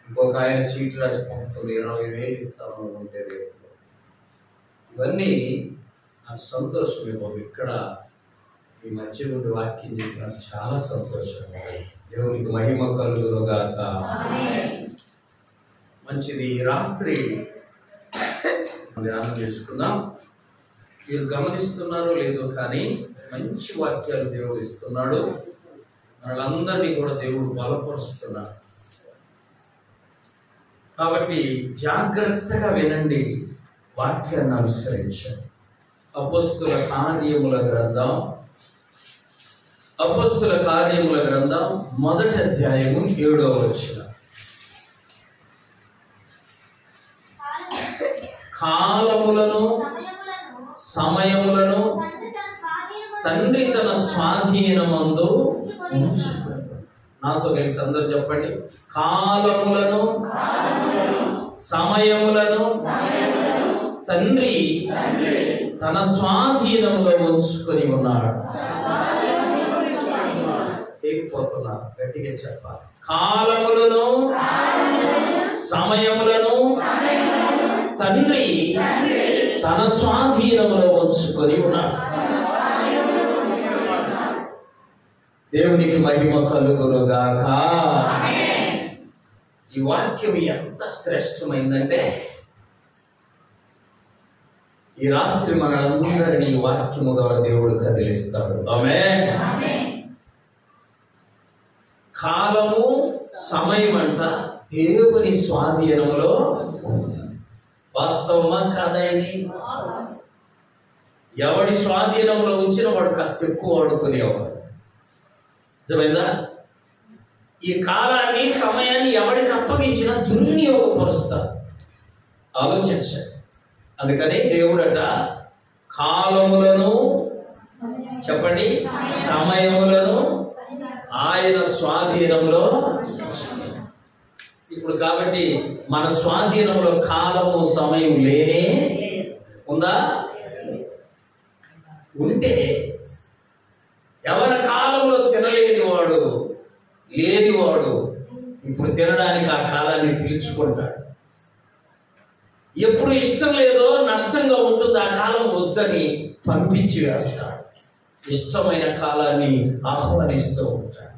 ఇంకొక ఆయన చీటీ రాసి పంపుతుంది 20,000 ఇస్తాను అంటే రేపు. ఇవన్నీ నాకు సంతోషం. ఇక్కడ ఈ మధ్య ముందు వాక్యం చెప్పిన చాలా సంతోషం. దేవునికి మహిమ కలుగునుగాక. మంచిది. రాత్రి ధ్యానం చేసుకుందాం. మీరు గమనిస్తున్నారో లేదో కానీ మంచి వాక్యాలు దేవుడు ఇస్తున్నాడు. మనలందరినీ కూడా దేవుడు బలపరుస్తున్నాడు. కాబట్టి జాగ్రత్తగా వినండి, వాక్యాన్ని అనుసరించండి. అపోస్తుల కార్యముల గ్రంథం 1వ అధ్యాయము 7వ వచనం. కాలములను సమయములను తండ్రి తన స్వాధీనమందు ఉంచుకుని. నాతో కలిసి అందరూ చెప్పండి. కాలములను సమయములను తండ్రి తన స్వాధీనంలో ఉంచుకొని ఉన్నాడు. ఏకపోతున్నా గట్టిగా చెప్పాలి. కాలములను సమయములను తండ్రి తన స్వాధీనంలో ఉంచుకొని ఉన్నాడు. దేవునికి మహిమ కలుగునుగాక. ఈ వాక్యం ఎంత శ్రేష్టమైందంటే ఈ రాత్రి మనందరినీ ఈ వాక్యము ద్వారా దేవుడు కదిలిస్తాడు. ఆమేన్. కాలము సమయం అంట దేవుని స్వాధీనంలో ఉంది. వాస్తవమా కాదా? ఇది ఎవడి స్వాధీనంలో ఉంచిన వాడు కాస్త ఎక్కువ వాడుకునేవాడు. నిజమైందా? ఈ కాలాన్ని సమయాన్ని ఎవరికి అప్పగించినా దుర్వినియోగపరుస్తారు. ఆలోచించండి. అందుకని దేవుడట కాలములను చెప్పండి సమయములను ఆయన స్వాధీనంలో. ఇప్పుడు కాబట్టి మన స్వాధీనంలో కాలము సమయం లేనే ఉందా? ఉంటే ఎవరి కాలంలో తినలేనివాడు లేనివాడు ఇప్పుడు తినడానికి ఆ కాలాన్ని పిలుచుకుంటాడు. ఎప్పుడు ఇష్టం లేదో నష్టంగా ఉంటుంది ఆ కాలం వద్దని పంపించి వేస్తాడు. ఇష్టమైన కాలాన్ని ఆహ్వానిస్తూ ఉంటాడు.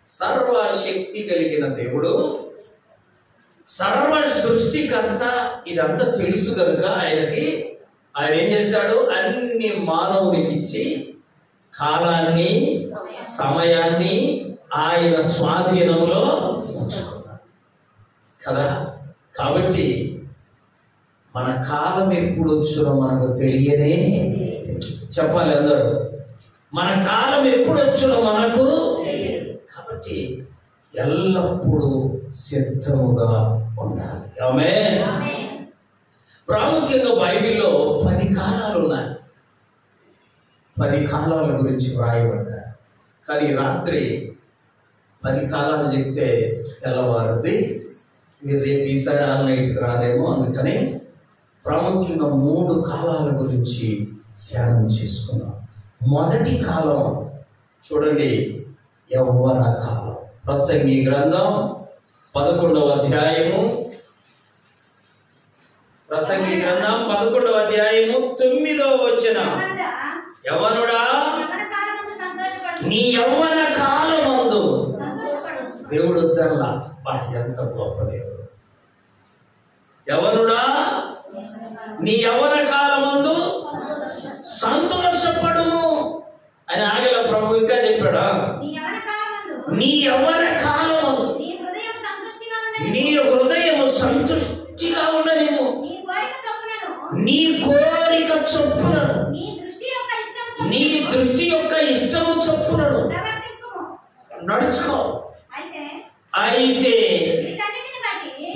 సర్వశక్తి కలిగిన దేవుడు, సర్వ సృష్టికర్త, ఇదంతా తెలుసు కనుక ఆయన ఏం చేశాడు? అన్ని మానవునికి ఇచ్చి కాలాన్ని సమయాన్ని ఆయన స్వాధీనంలో ఉంచుకున్నాడు కదా. కాబట్టి మన కాలం ఎప్పుడు వచ్చునో మనకు తెలియనే. చెప్పాలి అందరూ, మన కాలం ఎప్పుడు వచ్చునో మనకు. కాబట్టి ఎల్లప్పుడూ సిద్ధముగా ఉండాలి. ఆమేన్. ప్రాముఖ్యంగా బైబిల్లో 10 కాలాలు ఉన్నాయి. 10 కాలాల గురించి వ్రాయబడ్డాయి. కానీ రాత్రి 10 కాలాలు చెప్తే తెల్లవారుది. మీరు రేపు ఈసారి ఆల్ నైట్కి రాదేమో. అందుకని ప్రాముఖ్యంగా 3 కాలాల గురించి ధ్యానం చేసుకున్నాం. మొదటి కాలం చూడండి, యవ్వన కాలం. ప్రసంగి గ్రంథం 11వ అధ్యాయము 9వ వచనం. యవ్వనుడా నీ యవ్వన కాలమందు. దేవుడు వద్దల్లా. ఎంత గొప్ప దేవుడు. యవ్వనుడా నీ యవ్వన కాలమందు సంతోషపడుము అని ఆగల ప్రభు ఇంకా చెప్పాడా? నీ యవ్వన కాలమందు నీ హృదయము సంతుష్టిగా ఉండనిము. నీ కోరిక చొప్పునను నీ దృష్టి యొక్క ఇష్టము చొప్పునను నడుచుకో. అయితే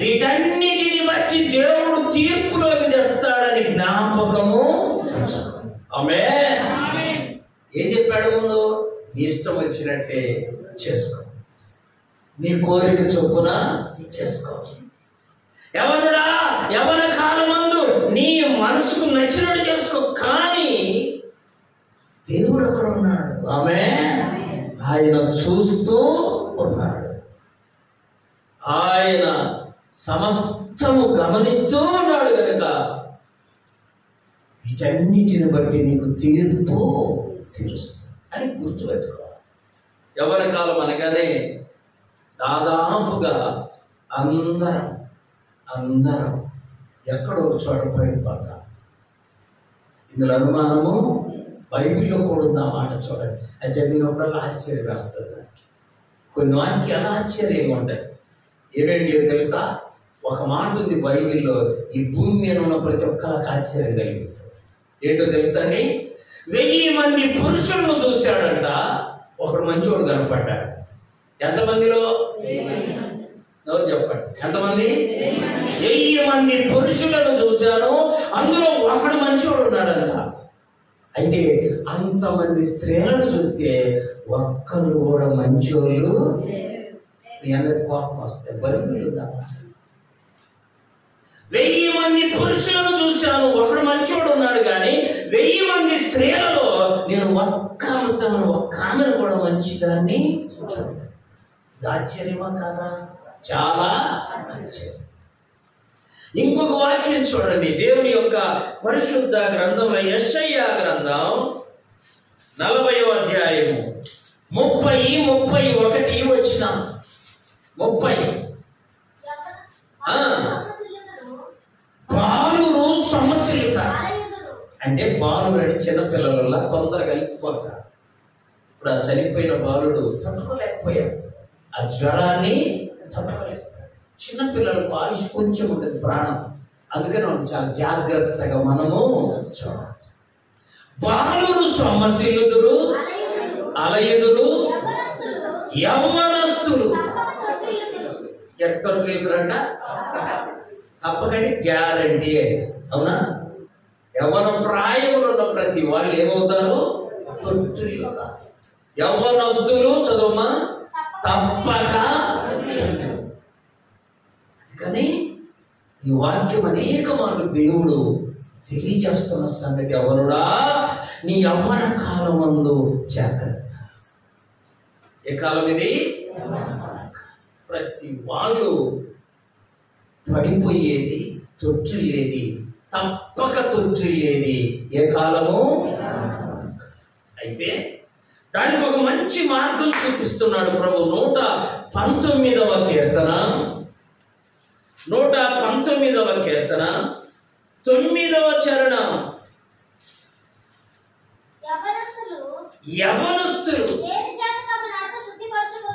వీటన్నిటిని బట్టి దేవుడు తీర్పులోకి తెస్తాడని జ్ఞాపకము. ఆమేన్. ఏం చెప్పాడు ముందు? నీ ఇష్టం వచ్చినట్టే చేసుకో, నీ కోరిక చొప్పున చేసుకో. యవ్వనుడా యవ్వన కాలమందు నీ మనసుకు నచ్చినట్టు చేసుకో. కానీ దేవుడు అక్కడ ఉన్నాడు. ఆమేన్. ఆయన చూస్తూ ఉన్నాడు. ఆయన సమస్తము గమనిస్తూ ఉన్నాడు కనుక వీటన్నిటిని బట్టి నీకు తీర్పు తీరుస్తుంది అని గుర్తుపెట్టుకోవాలి. యవ్వన కాలం అనగానే దాదాపుగా అందరం ఎక్కడో చోట పడిపోతాం. ఇందులో అనుమానము బైబిల్లో కూడా ఉంది. ఆ మాట చూడండి, అది చదివినప్పుడల్లా ఆశ్చర్యం వేస్తుంది. కొన్ని వాక్యాలు ఆశ్చర్యంగా ఉంటాయి. ఏమేంటి తెలుసా? ఒక మాట ఉంది బైబిల్లో, ఈ భూమి మీద ఉన్న ప్రతి ఒక్కరికి ఆశ్చర్యం కలిగిస్తుంది. ఏంటో తెలుసా అండి? 1000 మంది పురుషులను చూశాడంట, ఒకడు మంచోడు కనపడ్డాడు. ఎంతమందిలో? ఎవరు చెప్పండి, ఎంతమంది? 1000 మంది పురుషులను చూశాను, అందులో ఒకడు మంచోడు ఉన్నాడంట. అయితే అంతమంది స్త్రీలను చూస్తే ఒక్కరు కూడా మంచోళ్ళు. మీ అందరికి కోపం వస్తే బైబిల్ 1000 మంది పురుషులను చూశాను, ఒకడు మంచోడు ఉన్నాడు, కానీ 1000 మంది స్త్రీలలో నేను ఒక్క ఆమెను కూడా మంచిదాన్ని చూడలేదు. ఆశ్చర్యమా కాదా? చాలా ఆశ్చర్యం. ఇంకొక వాక్యం చూడండి, దేవుని యొక్క పరిశుద్ధ గ్రంథంలో యెషయా గ్రంథం 40వ అధ్యాయము 30-31 వచ్చిన 30. బాలురు సమస్యలుతా అంటే బాలురు అంటే చిన్నపిల్లల తొందరగా కలిసిపోతారు. ఇప్పుడు ఆ చనిపోయిన బాలుడు తట్టుకోలేకపోయాడు, ఆ జ్వరాన్ని తట్టుకోలేకపోయాడు. చిన్నపిల్లలకు ఆయుష్ కొంచెం ఉంటుంది, ప్రాణం. అందుకని చాలా జాగ్రత్తగా మనము చూడాలి. బాలురు సొమ్మసిల్లుదురు, అలయుదురు, యవ్వనస్తులు ఎట్ట తొట్టిల్లుదురంట? తప్పకండి, గ్యారంటీ. అవునా? యవ్వన ప్రాయంలో ఉన్న ప్రతి వాళ్ళు ఏమవుతారు? తొట్టిల్లుతారు. యవ్వనస్తులు చదువుమా తప్పక. కానీ ఈ వాక్యం అనేక మార్లు దేవుడు తెలియజేస్తున్న సంగతి, యవ్వనుడా నీ యవ్వన కాలమందు జాగ్రత్త. ఏ కాలం ఇది? ప్రతి వాళ్ళు పడిపోయేది, తొట్టిల్లేది, తప్పక తొట్టిల్లేది ఏ కాలము? అయితే దానికి ఒక మంచి మార్గం చూపిస్తున్నాడు ప్రభు. 119వ కీర్తన 9వ చరణం. యవనస్తులు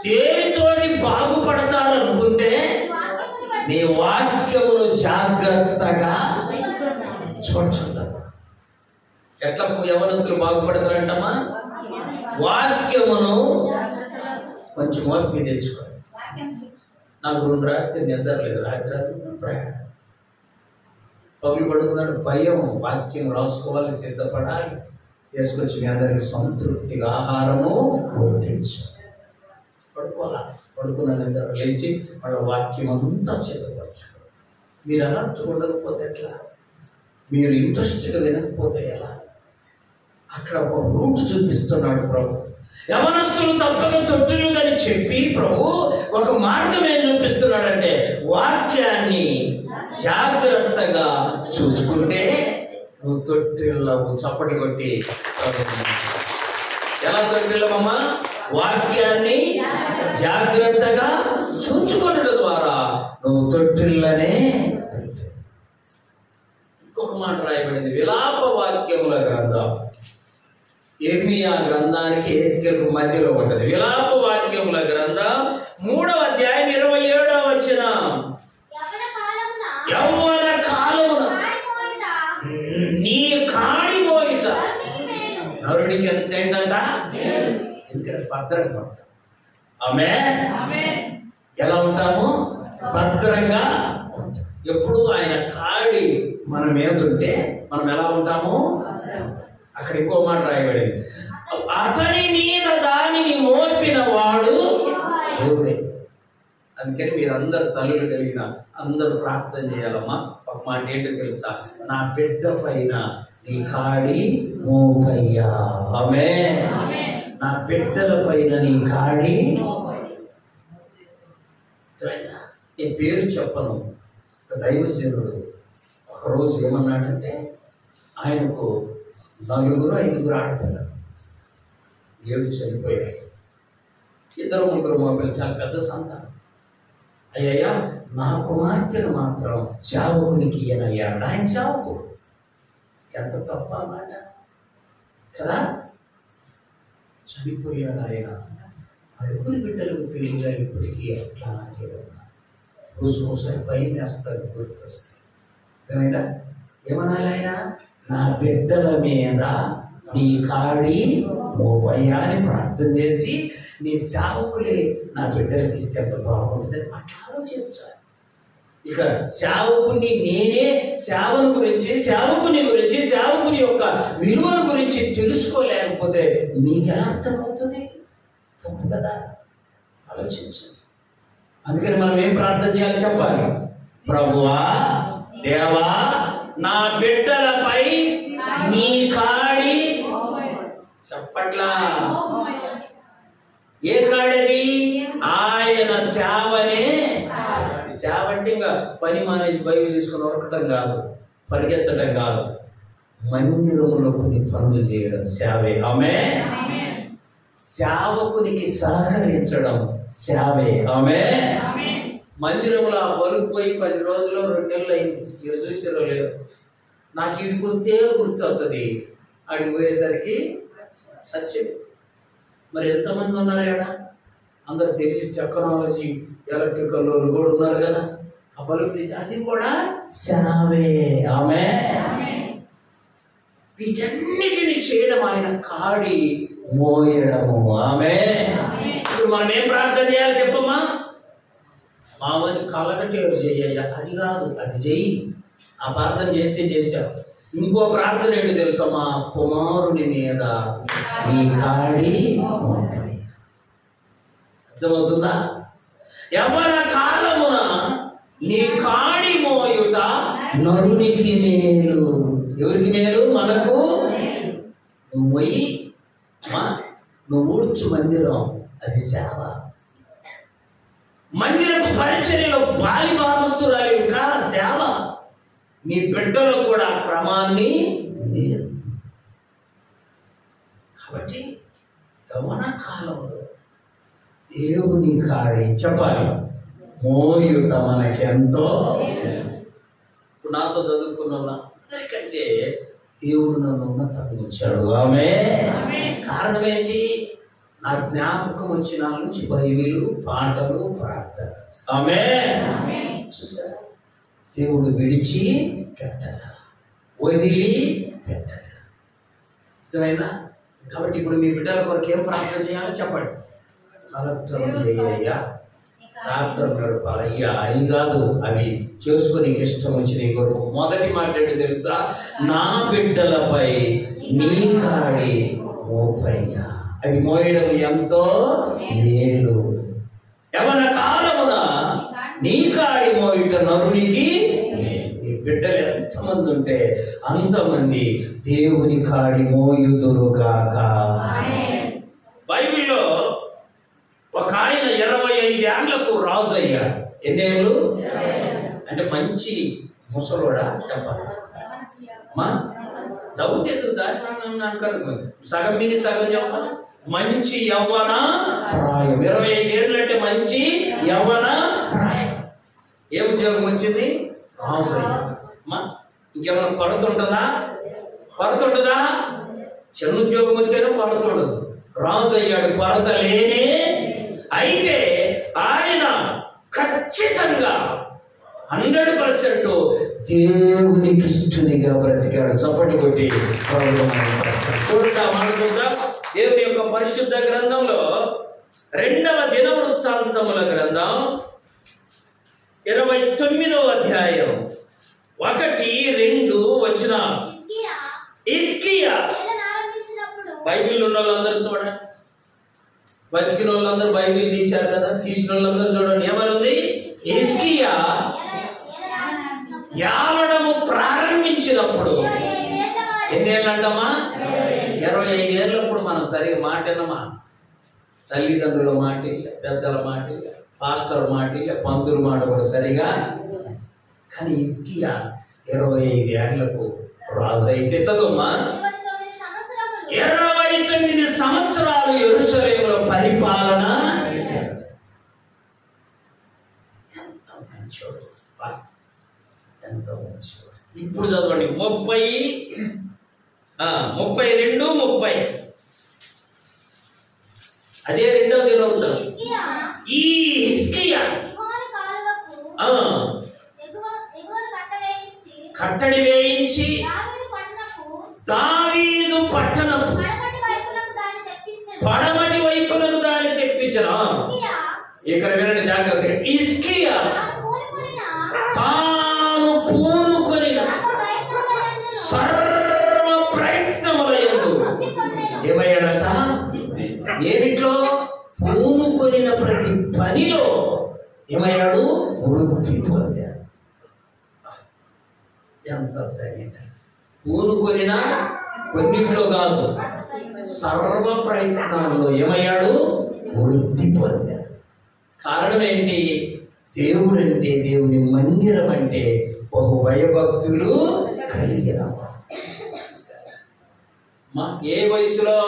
దేనితోటి బాగుపడతారు అనుకుంటే నీ వాక్యమును జాగ్రత్తగా చూడాలి. ఎట్లా యవనస్తులు బాగుపడతారంటమ్మా? వాక్యమును కొంచెం ఓపిక తెచ్చుకోండి. నాకు 2 రాత్రి నిద్ర లేదు, రాత్రి ప్రయాణం. పగులు పడుకున్నాడు, భయం. వాక్యం రాసుకోవాలి, సిద్ధపడాలి. తీసుకొచ్చి మీ అందరికి సంతృప్తిగా ఆహారము వడ్డించాలి. పడుకున్న నిద్ర లేచి వాళ్ళ వాక్యం అంతా సిద్ధపరచుకోవాలి. మీరు అలర్ట్ ఉండకపోతే ఎట్లా? మీరు ఇంట్రెస్ట్గా వినకపోతే ఎలా? అక్కడ ఒక రూట్ చూపిస్తున్నాడు ప్రభు. యవనస్తులు తప్పక తొట్టిల్లు అని చెప్పి ప్రభు ఒక మార్గం ఏం చూపిస్తున్నాడంటే, వాక్యాన్ని జాగ్రత్తగా చూసుకుంటే నువ్వు తొట్టిల్లవు. చప్పటి కొట్టి ఎలా తొట్టిల్లవమ్మా? వాక్యాన్ని జాగ్రత్తగా చూచుకోవడం ద్వారా నువ్వు తొట్టిల్లనే. ఇంకొక మాట రాయబడింది, విలాప వాక్యముల గ్రంథం. ఇర్మియా గ్రంథానికి హెజ్కేలుకు మధ్యలో ఉంటుంది. విలాప వాక్యముల గ్రంథం 3వ అధ్యాయం 27వ వచనం. యవ్వన కాలమున నీ కాడి మోయిట నరుడికి ఎంత ఏంటంట? ఎందుకంటే భద్రంగా ఉంటాం. ఆమేన్. ఎలా ఉంటాము? భద్రంగా ఉంటాం. ఎప్పుడు ఆయన కాడి మన మీద ఉంటే మనం ఎలా ఉంటాము? అక్కడ ఇంకో మాట రాయబడింది, అతని మీద దానిని మోపిన వాడు దేవుడే. అందుకని మీరు అందరు తల్లులు కలిగిన అందరూ ప్రార్థన చేయాలమ్మా. ఒక మాట ఏంటో తెలుసా? నా బిడ్డ పైన నీ కాడి మోపయ్యా. ఆమేన్. నా బిడ్డల పైన నీ కాడి. ఈ పేరు చెప్పను. ఒక దైవజనుడు ఒకరోజు ఏమన్నాడంటే, ఆయనకు 4-5 ఆడపిల్లలు, 7 చనిపోయాయి. 2-3 మగపిల్లలు, చాలా పెద్ద సంతానం. అయ్యయ్యా, నా కుమార్తెను మాత్రం సేవకునికి ఈయనయ్యాడు. ఆయన సేవకుడు. ఎంత తప్ప మాట కదా. చనిపోయాడు ఆయన. 6 బిడ్డలకు పెళ్లిగా ఇప్పటికీ అట్లా రోజుకోసారి భయం వేస్తుంది, గుర్తొస్తుంది. ఏమైనా ఏమనాలి ఆయన? నా బిడ్డల మీద నీ కాడి మోపయ్యా అని ప్రార్థన చేసి, నీ సేవకులే నా బిడ్డలకి ఇస్తే ఎంత బాగుంటుంది అట్లా ఆలోచించాలి. ఇక సేవకుని నేనే సేవల గురించి, సేవకుని గురించి, సేవకుని యొక్క విలువల గురించి తెలుసుకోలేకపోతే నీకెలా అర్థమవుతుంది? తప్పు కదా, ఆలోచించండి. అందుకని మనం ఏం ప్రార్థన చేయాలి చెప్పాలి? ప్రభువా, దేవా, నా బిడ్డలపై నీ కాడి చెప్పట్లా. ఏ కాడది? ఆయన సేవనే. సేవ అంటే ఇంకా పని మానేసి బైబిల్ తీసుకుని ఉరకటం కాదు, పరిగెత్తడం కాదు, మందిరంలో కొన్ని పనులు చేయడం సేవే. ఆమె సేవకునికి సహకరించడం సేవే. ఆమె మందిరంలో ఆ బలుకు పోయి 10 రోజులు 2 నెలలు అయింది, చూసారో లేదు. నాకు ఇడికి వస్తే గుర్తవుతుంది, అడిగి పోయేసరికి సత్యం. మరి ఎంతమంది ఉన్నారు ఇక్కడ? అందరు తెలిసి టెక్నాలజీ, ఎలక్ట్రికల్ వాళ్ళు కూడా ఉన్నారు కదా. ఆ బలుకు తెచ్చి అది కూడా సేవే. ఆమె వీటన్నిటిని చేయడం ఆయన కాడి మోయడము. ఆమె ఇప్పుడు మనం ఏం ప్రార్థన చేయాలి చెప్పమ్మా? మామూలు కలగటి చేయ, అది కాదు, అది చెయ్యి. ఆ ప్రార్థన చేస్తే చేశావు. ఇంకో ప్రార్థన ఏంటి తెలుసమ్మా? కుమారుడి మీద నీ కాడి. అర్థమవుతుందా? యవ్వన కాలమున నీ కాడి మోయుట నరునికి మేలు. ఎవరికి మేలు? మనకు. నువ్వు పోయి నువ్వు ఊడ్చు మందిరం, అది సేవ. మందిరపు పరిచర్యలో బాలి భాగస్తురాలి కా సేవ. నీ బిడ్డలో కూడా క్రమాన్ని లేదు. కాబట్టి యవ్వన కాలంలో దేవుని కాడి చెప్పాలి మోయుట మనకెంతో. ఇప్పుడు నాతో చదువుకున్న అందరికంటే దేవుడు నన్ను ఉన్నతపరిచాడు. ఆమె కారణం ఏంటి? నా జ్ఞాపకం వచ్చిన నుంచి బైబిలు, పాటలు, ప్రార్థన. ఆమె చూసారా? దేవుడు విడిచి పెట్టల, వదిలి పెట్టల. అర్థమైందా? కాబట్టి ఇప్పుడు మీ బిడ్డల కొరకు ఏం ప్రార్థన చేయాలో చెప్పండి. కలెక్టర్ అయ్యా, డాక్టర్ నడపాలయ్యా, అవి కాదు, అవి చేసుకుని ఇష్టం వచ్చి నీ కొరకు. మొదటి మాట ఏంటో తెలుసా? నా బిడ్డలపై నీ కాడి మోపయ్యా. అది మోయడం ఎంతో మేలు. యవ్వన కాలమున నీ కాడి మోయుట నరునికి. నీ బిడ్డలు ఎంతమంది ఉంటే అంతమంది దేవుని కాడి మోయుదురుగాక. బైబిల్లో ఒక ఆయన 25 ఏళ్లకు రాజు అయ్యాడు. ఎన్నేళ్ళు అంటే? మంచి ముసలోడా చెప్పాలి అమ్మా? డౌట్ ఎందుకు? దాని అనుకోండి, సగం మిగి సగం చెప్పాలి. మంచి యవ్వన ప్రాయం. 25 ఏళ్ళు అంటే మంచి యవ్వన ప్రాయం. ఏ ఉద్యోగం వచ్చింది? రాజు అమ్మా. ఇంకేమైనా కొరత ఉంటుందా? కొరత ఉంటుందా? చిన్న ఉద్యోగం వచ్చాడు, కొరత ఉండదు. రాజు అయ్యాడు, కొరత లేనే. అయితే ఆయన ఖచ్చితంగా 100% దేవునికి ఇష్టనిగా బ్రతికాడు. చప్పటి కొట్టి చూడటం అనుకుంటాం. దేవుని యొక్క పరిశుద్ధ గ్రంథంలో 2వ దినవృత్తాంతముల గ్రంథం 29వ అధ్యాయం 1-2 వచనాలు. హిజ్కియా బైబిల్ ఉన్న వాళ్ళందరూ చూడండి, బతికిన వాళ్ళందరూ బైబిల్ తీశారు కదా, తీసిన వాళ్ళందరూ చూడండి. ఏమనుంది? హిజ్కియా యావడము ప్రారంభించినప్పుడు. ఎన్నేళ్ళు అంటమ్మా? 25 ఏళ్ళప్పుడు. మనం సరిగా మాట వినమా? తల్లిదండ్రుల మాట, పెద్దల మాట, పాస్టర్ మాట పంతులు మాట కూడా సరిగా. కానీ హిజ్కియా 25 ఏళ్లకు రాజు అయితే చదువుమా 29 సంవత్సరాలు యెరూషలేములో పరిపాలన చేశాడు. ఎంత మంచోడు, ఎంత మంచోడు. ఇప్పుడు చదవండి 32-30. అదే రెండవ దినవృత్తం. ఈ హిజ్కియా కట్టడి వేయించి దావీదు పట్టణం పడమటి వైపునకు దాన్ని తెప్పించను. ఇక్కడ వినండి జాగ్రత్తగా. హిజ్కియా తాను పూనుకొనిన సర్వ ప్రయత్నములందు ఏమయ్యాడట? ఏమిట్లో? పూనుకొనిన ప్రతి పనిలో ఏమయ్యాడు? వృద్ధి పొందాడు. ఎంత ధన్యత! పూనుకొనిన కొన్నిట్లో కాదు, సర్వ ప్రయత్నాల్లో ఏమయ్యాడు? వృద్ధి పొందాడు. కారణం ఏంటి? దేవుడు అంటే, దేవుని మందిరం అంటే బహు భయభక్తులు కలిగిన. ఏ వయసులో?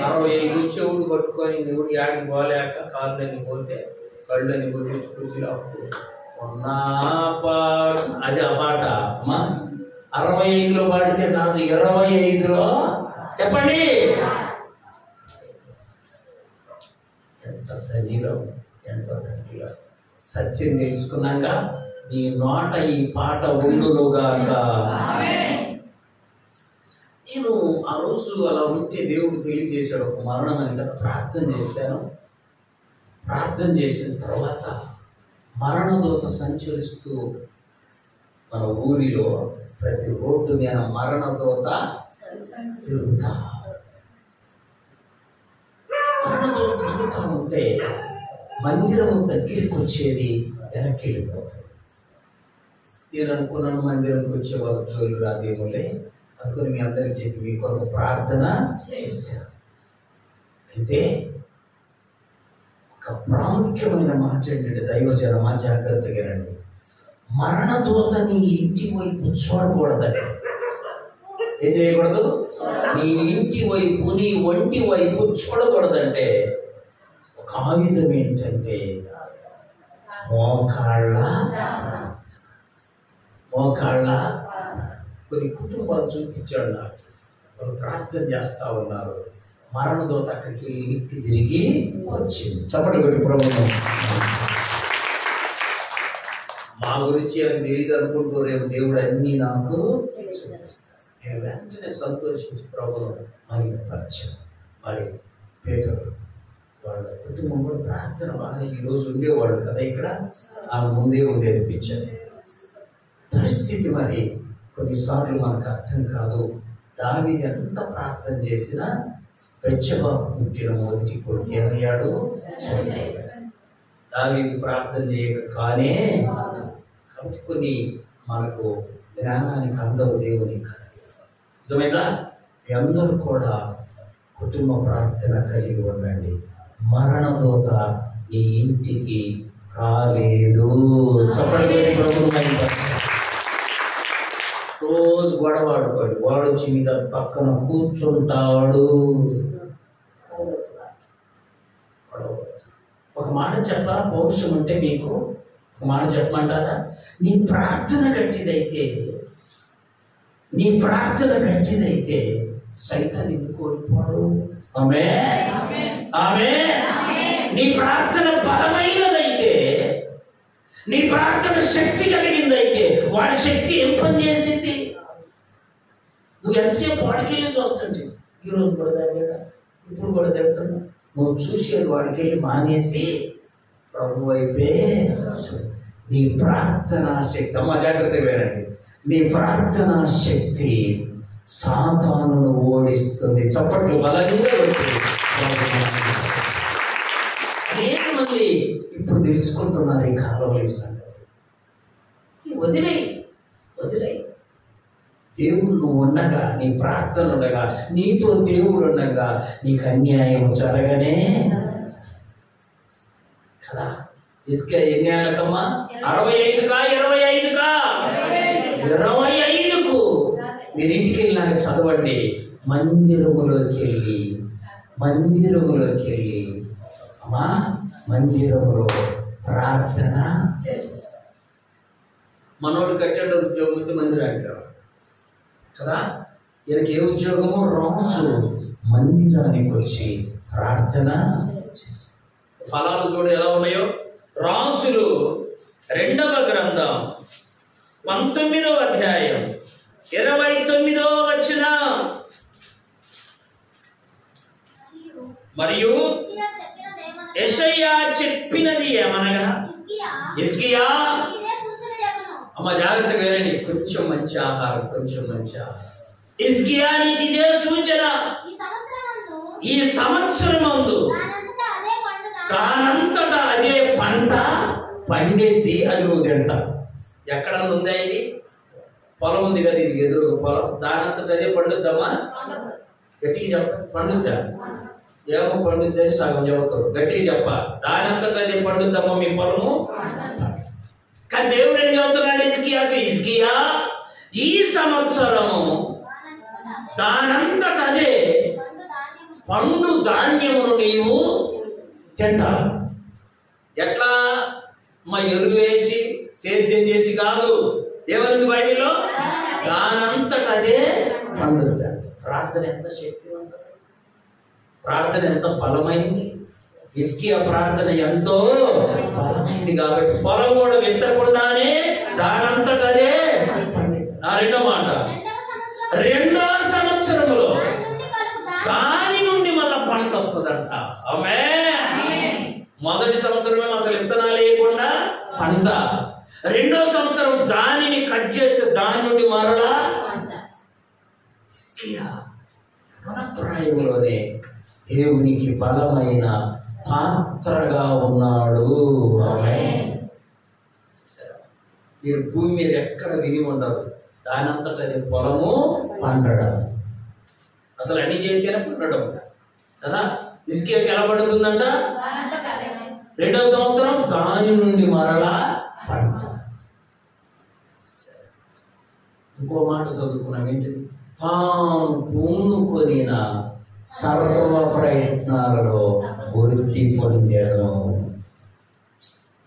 65 చెవుడు పట్టుకొని దేవుడు యాడికి పోలేక కాళ్ళని పోతే కళ్ళని కుర్చీలో అది ఆ పాట అమ్మా 65లో పాడితే కాదు, 25లో చెప్పండి. ఎంత ధన్యులో, ఎంత ధన్యులో. సత్యం తెలుసుకున్నాక నీ నోట ఈ పాట ఉండునుగాక. నేను ఆ రోజు అలా ఉంటే దేవుడు తెలియజేశాడు ఒక మరణం అని కదా. ప్రార్థన చేశాను. ప్రార్థన చేసిన తర్వాత మరణదూత సంచరిస్తూ మన ఊరిలో ప్రతి రోడ్డు మీద మరణదూత తిరుగుతా. మరణదూత తిరుగుతూ ఉంటే మందిరం దగ్గరికి వచ్చేది, వెనక్కి వెళ్ళిపోతుంది. నేను అనుకున్నాను మందిరంకి వచ్చే వాళ్ళు జోలు రాదేమోలే అనుకుని మీ అందరికి చెప్పి మీ కొరకు ప్రార్థన చేశాను. అయితే ఒక ప్రాముఖ్యమైన మాట ఏంటంటే, దైవజనమా జాగ్రత్తగా రండి. మరణదూత నీ ఇంటి వైపు చూడకూడదండి. ఏం చేయకూడదు? నీ ఇంటి వైపు, నీ ఒంటి వైపు చూడకూడదంటే ఒక ఆయుధం ఏంటంటే మోకాళ్ళ. కొన్ని కుటుంబాలు చూపించాడు నాకు. వాళ్ళు ప్రార్థన చేస్తా ఉన్నారు. మరణదూత అక్కడికి వెళ్ళి ఇంటికి తిరిగి వచ్చింది. చప్పట్లు కొట్టి ప్రభుత్వం. మా గురించి అని తెలియదు అనుకుంటూ రేపు దేవుడు అన్నీ నాకు నేను వెంటనే సంతోషించి ప్రభుత్వం మరి పరిచయం. మరి పేదలు వాళ్ళ కుటుంబం కూడా ప్రార్థన బాగా ఈరోజు ఉండేవాడు కదా ఇక్కడ. ఆమె ముందే ఉండేపించారు. పరిస్థితి మరి కొన్నిసార్లు మనకు అర్థం కాదు. దావీదు ఎంత ప్రార్థన చేసినా బెత్షెబా పుట్టిన మొదటి కొడుకు ఏమయ్యాడు? దావీదు ప్రార్థన చేయక కానే. కాబట్టి కొన్ని మనకు జ్ఞానానికి అందవు దేవుని నిజమైనా. మీ అందరూ కూడా కుటుంబ ప్రార్థన కలిగి ఉండండి. మరణదూత ఈ ఇంటికి రాలేదు. చెప్పండి. రోజు గొడవ ఆడుకోడు. వాడొచ్చి మీద పక్కన కూర్చుంటాడు. ఒక మాట చెప్పాలా? పౌరుషం ఉంటే మీకు ఒక మాట చెప్పమంటారా? నీ ప్రార్థన గట్టిదైతే సైతాన్ని ఎందుకు ఓడిపోడు? ఆమేన్. నీ ప్రార్థన బలమైనదైతే, నీ ప్రార్థన శక్తి కలిగిందైతే వాడి శక్తి ఏం పని చేసింది? నువ్వు ఎంతసేపు వాడికెళ్ళి చూస్తుంటే ఈరోజు కూడా దగ్గర ఇప్పుడు కూడా తిడుతున్నా. నువ్వు చూసేది వాడికెళ్ళి మానేసి ప్రభు వైపే. నీ ప్రార్థనా శక్తి, అమ్మ జాగ్రత్తగా వినండి, నీ ప్రార్థనా శక్తి సాతానును ఓడిస్తుంది. చప్పట్లు బలంగా వస్తుంది. అనేక మంది ఇప్పుడు తెలుసుకుంటున్నారు ఈ కాలంలో ఈ సంగతి. వదిలేయి. దేవుడు నువ్వు ఉండగా, నీ ప్రార్థన ఉండగా, నీతో దేవుడు ఉండగా నీకు అన్యాయం జరగనే. కదా. ఇసుక ఎన్ని ఏళ్ళకమ్మా? 65కా 25కా? 25కు. మీరు ఇంటికి వెళ్ళినాక చదవండి. మందిరములోకి వెళ్ళి అమ్మా మందిరములో ప్రార్థన. మనోడు కట్టాడు ఉద్యోగంతో మందిరానికి రావాలి కదా. ఈయనకి ఏ ఉద్యోగము? రాజు మందిరానికి వచ్చి ప్రార్థన. ఫలాలు చూడు ఎలా ఉన్నాయో. రాజులు 2వ గ్రంథం 19వ అధ్యాయం 29వ వచనం. మరియు యెషయా చెప్పినది ఏమనగా, హిజ్కియా అమ్మ జాగ్రత్తగా వినండి, కొంచెం మంచి ఆహారం, కొంచెం మంచి ఆహారం. హిజ్కియా నీకు ఇదే సూచన, ఈ సంవత్సరమందు దానంతటా అదే పంట పండేది, అది నువ్వు తింటా. ఎక్కడన్నా ఉందా? ఇది పొలం ఉంది కదా, ఇది ఎదురు పొలం, దానంతటా అదే పండుద్దామా? గట్టిగా చెప్ప. పండుద్దా? ఏమో పండుద్దే సగం చెబుతారు. గట్టిగా చెప్ప. దానంతటా అదే పండుద్దామా మీ పొలము? కానీ దేవుడు ఏం చెబుతున్నాడు హిజ్కియాకు? హిజ్కియా ఈ సంవత్సరము దానంతట అదే పండు ధాన్యమును నీవు తింటావు. ఎట్లా? మా ఎరువు వేసి సేద్యం చేసి కాదు. ఏమన్నది బైబిల్లో? దానంతట అదే పండుద్దా. ప్రార్థన ఎంత శక్తివంతం, ప్రార్థన ఎంత బలమైంది. హిజ్కియా ప్రార్థన ఎంతో బలమైంది కాబట్టి పొలం కూడా విత్తకుండానే దానంతట అదే పండింది. రెండో మాట, 2వ సంవత్సరంలో దాని నుండి మళ్ళా పంట వస్తుందంట. ఆమేన్. మొదటి సంవత్సరమే అసలు విత్తనాలు వేయకుండా పంట, 2వ సంవత్సరం దానిని కట్ చేస్తే దాని నుండి మరలా. హిజ్కియా మన ప్రాయంలోనే దేవునికి బలమైన పాత్రగా ఉన్నాడు. మీరు భూమి మీద ఎక్కడ విని ఉండరు దానంతట అది పొలము పండడం. అసలు అన్ని చేస్తేనే పండడం కదా. హిజ్కియాకి ఎలా పడుతుందంట? 2వ సంవత్సరం దాని నుండి మరలా పంట. ఇంకో మాట చదువుకున్నాం, ఏంటిది? తాను పూనుకొనిన సర్వ ప్రయత్నాలలో వృద్ధి పొందాను.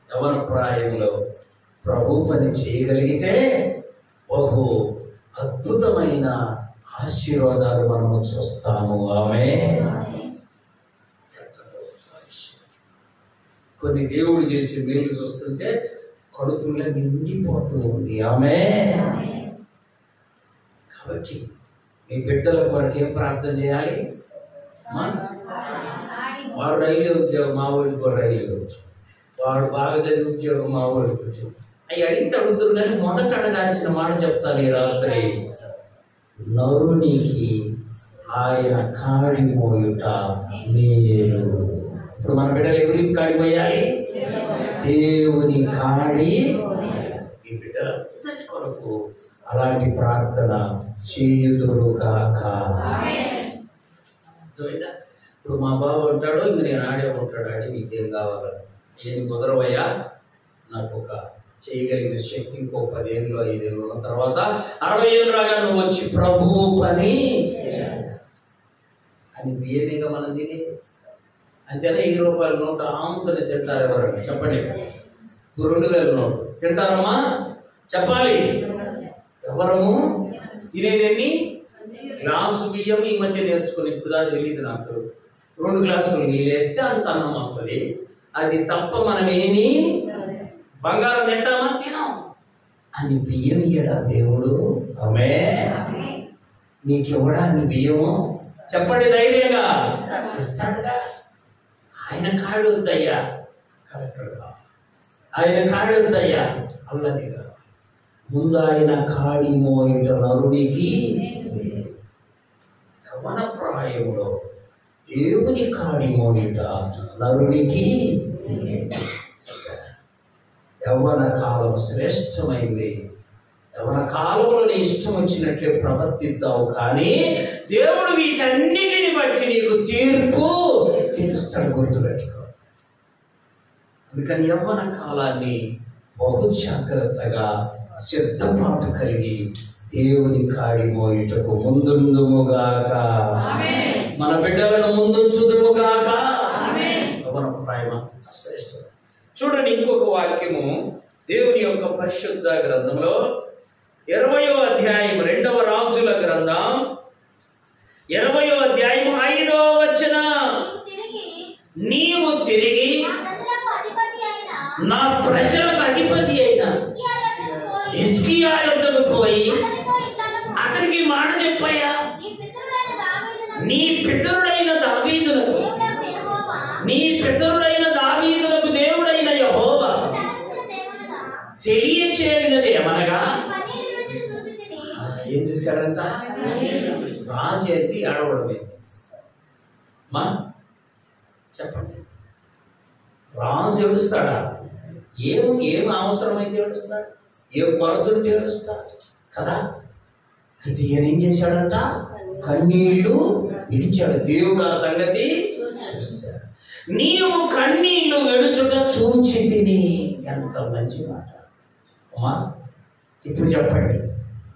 యవ్వన ప్రాయంలో ప్రభు పని చేయగలిగితే బహు అద్భుతమైన ఆశీర్వాదాలు మనము చూస్తాము. ఆమేన్. కొన్ని దేవుడు చేసే మేలు చూస్తుంటే కడుపులో నిండిపోతూ ఉంది. ఆమేన్. కాబట్టి మీ బిడ్డల కొరకు ఏం ప్రార్థన చేయాలి? వాడు రైలు ఉద్యోగం, మా ఊరికి కూడా రైలు ఉద్యోగం, వాడు బాగా చదివి ఉద్యోగం, మా ఊరికి ఉద్యోగం. అవి అడిగితే అడుగుతారు కానీ మొదట అడగాల్సిన మాట చెప్తాను ఈ రాత్రి. నరునికి ఆయన కాడి మోయుట మేలు. ఇప్పుడు మన బిడ్డలు ఎవరికి కాడి మోయాలి? దేవుని కాడి. ఈ బిడ్డలందరి కొరకు అలాంటి ప్రార్థన చేయుదురుగాక. ఇప్పుడు మా బాబు ఉంటాడు, ఇంక నేను ఆడే ఉంటాడు, ఆడి మీకేం కావాలని ఏమి కుదరవయ్యా, నాకు ఒక చేయగలిగిన శక్తి ఇంకో 10 ఏళ్ళు 5 ఏళ్ళు ఉన్న తర్వాత 60 ఏళ్ళు రాగా నువ్వు వచ్చి ప్రభు పని అని బియ్యమేగా మనం తిని. అంతేనా? 10 రూపాయల నోటు ఆముకొని తింటారు ఎవరండి? చెప్పండి. 2000 నోటు తింటారమ్మా? చెప్పాలి. ఎవరము తినేదేమి? గ్లాసు బియ్యం ఈ మధ్య నేర్చుకుని, ఇప్పుడు దాకా తెలియదు నాకు. 2 గ్లాసులు నీళ్ళు వేస్తే అంత అన్నం వస్తుంది. అది తప్ప మనమేమి బంగారం తింటామా? తినాం అని బియ్యం ఇయ్యడా దేవుడు? ఆమేన్. నీకు ఇవ్వడానికి బియ్యము చెప్పండి ధైర్యంగా ఇస్తాడుగా. ఆయన కాడొద్దయ్యా కలెక్టర్గా, ఆయన కాడొద్దయ్యా అల్లదిగా. ముందు ఆయన కాడి మోయుట నరునికి. యవ్వన ప్రాయంలో దేవుని కాడి మోయుట నరునికి. యవ్వన కాలం శ్రేష్టమైంది. యవ్వన కాలంలో నీ ఇష్టం వచ్చినట్లే ప్రవర్తిద్దావు, కానీ దేవుడు వీటన్నిటిని బట్టి నీకు తీర్పు తీరుస్తాడు. గుర్తుపెట్టుకో. అందుకని యవ్వన కాలాన్ని బహు జాగ్రత్తగా సిద్ధపాటు కలిగి దేవుని కాడి మోయుటకు ముందుందుముగాక. మన బిడ్డలను ముందుంచుదుముగాక. యవ్వన ప్రాయం అంత శ్రేష్టం. చూడండి, ఇంకొక వాక్యము దేవుని యొక్క పరిశుద్ధ గ్రంథంలో 20వ అధ్యాయం 2వ రాజుల గ్రంథం 20వ అధ్యాయం 5వ వచనం. నీవు తిరిగి నా ప్రజలకు అధిపతి అయిన హిజ్కియా యొద్దకు పోయి అతనికి మాట చెప్పయ్యా, నీ పితరుడైన దావీదులకు దేవుడైన యెహోవా తెలియచేయనిది ఏమనగా, ఏం చేశాడంట? రాజు ఎత్తి ఆడవడమే. మా చెప్పండి, రాజు ఏడుస్తాడా? ఏం అవసరమైతే ఏడుస్తాడు, ఏ కొరతుంటే ఏడుస్తాడు కదా. అయితే ఈయన ఏం చేశాడంట? కన్నీళ్లు విడిచాడు. దేవుడు ఆ సంగతి చూస్తాడు. నీవు కన్నీళ్లు విడుచుట చూచి తిని. ఎంత మంచి మాట అమ్మా. ఇప్పుడు చెప్పండి,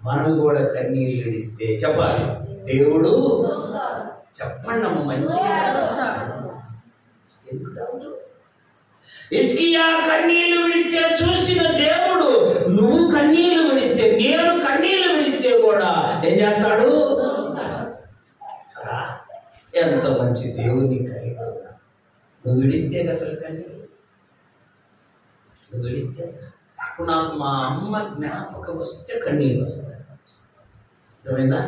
మనం కూడా కన్నీళ్ళు విడిస్తే చెప్పాలి, దేవుడు చెప్పండి అమ్మ మంచి. హిజ్కియా కన్నీళ్లు విడిస్తే చూసిన దేవుడు నువ్వు కన్నీళ్లు విడిస్తే, నేను కన్నీళ్లు విడిస్తే కూడా ఏం చేస్తాడు? ఎంత మంచి దేవుని కలిగి. నువ్వు విడిస్తే అసలు కన్నీళ్ళు నువ్వు విడిస్తే. నాకు మా అమ్మ జ్ఞాపకం వస్తే కన్నీళ్ళు వస్తాయి. అర్థమైందా?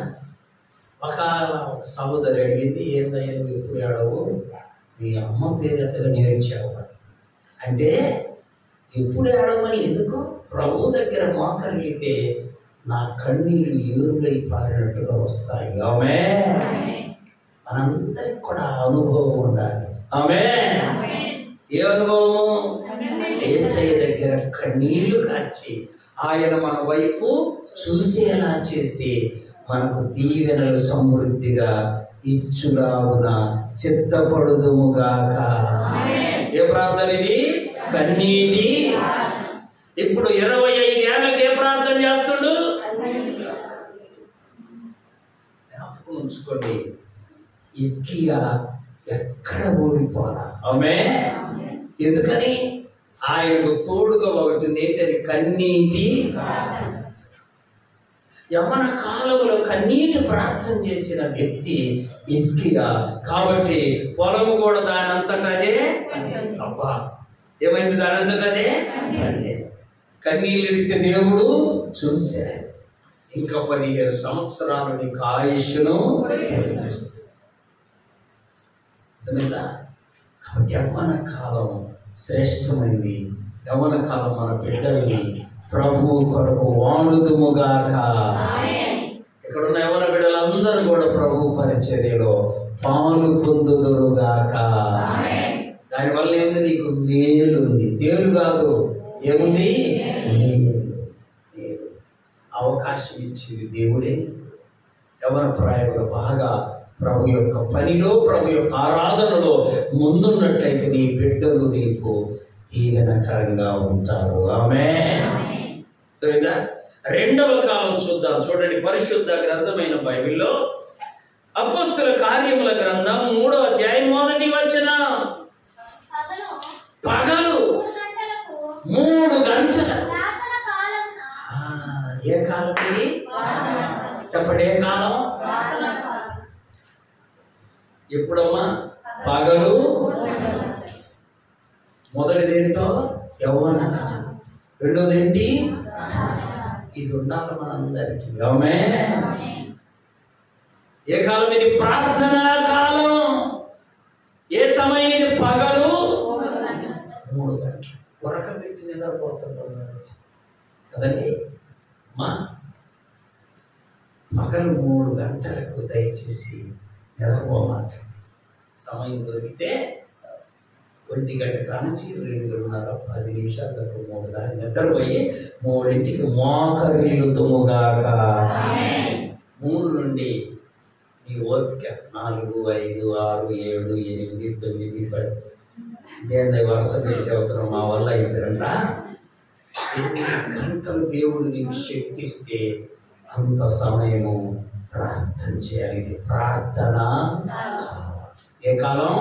ఒక సహోదరి అడిగింది, ఏందయ్యా నువ్వు ఎప్పుడు ఆడవు, మీ అమ్మ పేరెత్తగా నేర్చావు అంటే. ఎప్పుడు ఆడమని ఎందుకు? ప్రభు దగ్గర మోకరిల్లితే నా కన్నీళ్ళు ఏరులై పారినట్టుగా వస్తాయి. ఆమె మనందరికి కూడా అనుభవం ఉండాలి. ఆమె ఏ అనుభవము? యేసయ్య దగ్గర కన్నీళ్లు కార్చి ఆయన మన వైపు చూసేలా చేసి మనకు దీవెనలు సమృద్ధిగా ఇచ్చులాగున సిద్ధపడుదుముగాక. ఏ ప్రార్థన ఇది? కన్నీటి. ఇప్పుడు 25 ఏళ్ళకి ఏ ప్రార్థన చేస్తుడు? జ్ఞాపకం ఉంచుకోండి, హిజ్కియా ఎక్కడ ఓడిపోరా. ఆమె ఎందుకని? ఆయనకు తోడుగా ఒకటి ఏంటది? కన్నీటి. యవ్వన కాలంలో కన్నీటి ప్రార్థన చేసిన వ్యక్తి హిజ్కియా. కాబట్టి పొలము కూడా దానంతటదే. అబ్బా, ఏమైంది? దానంతటదే కన్నీళ్ళు ఇడితే దేవుడు చూశాడు. ఇంకా 15 సంవత్సరాలు నీకు ఆయుష్ను. కాబట్టి యవ్వన కాలం శ్రేష్టమైంది. యవ్వన కాలం మన బిడ్డల్ని ప్రభు కొరకు వాడుదుముగాక. ఇక్కడున్న యవ్వన బిడ్డలందరూ కూడా ప్రభు పరిచర్యలో పాలు పొందుదురుగాక. దానివల్ల ఏంది? నీకు మేలు ఉంది. తేలు కాదు, ఏముంది? మేలు. అవకాశం ఇచ్చింది దేవుడే. యవ్వన ప్రాయంలో బాగా ప్రభు యొక్క పనిలో, ప్రభు యొక్క ఆరాధనలో ముందున్నట్లయితే నీ బిడ్డలు నీకు దీవెనకరంగా ఉంటారు. ఆమేన్. సరేనా? రెండవ కాలం చూద్దాం. చూడండి, పరిశుద్ధ గ్రంథమైన బైబిల్లో అపోస్తలుల కార్యముల గ్రంథం 3వ అధ్యాయం 1వ వచనం. పగలు 3 గంటల. ఏ కాలం ఇది? చెప్పండి, ఏ కాలం? ఎప్పుడమ్మా? పగలు. మొదటిది ఏంటో? యవ్వన కాలం. రెండోది ఏంటి? ఇది ఉండాలి మనందరికీ. ఆమేన్. ఏ కాలం ఇది? ప్రార్థనా కాలం. ఏ సమయం ఇది? పగలు 3 గంటలు. ఉరక పెట్టి నిద్రపోతున్నాం కదండి మా. పగలు 3 గంటలకు దయచేసి నిద్రపోమాట. సమయం దొరికితే 1 గంట కానించి 2:30 10 నిమిషాల దాకా 3 దాకా నిద్రపోయి 3ంటికి మోకరిల్లుదుముగాక. 3 నుండి నీ ఓపిక 4, 5, 6, 7, 8, 9, 10 దేని వరుస వేసి అవుతున్నాం మా వల్ల ఇద్దరంట. ఎన్ని గంటలు దేవుడు నీకు శక్తిస్తే అంత సమయము ప్రార్థన చేయాలి. ఇది ప్రార్థన. ఏ కాలం?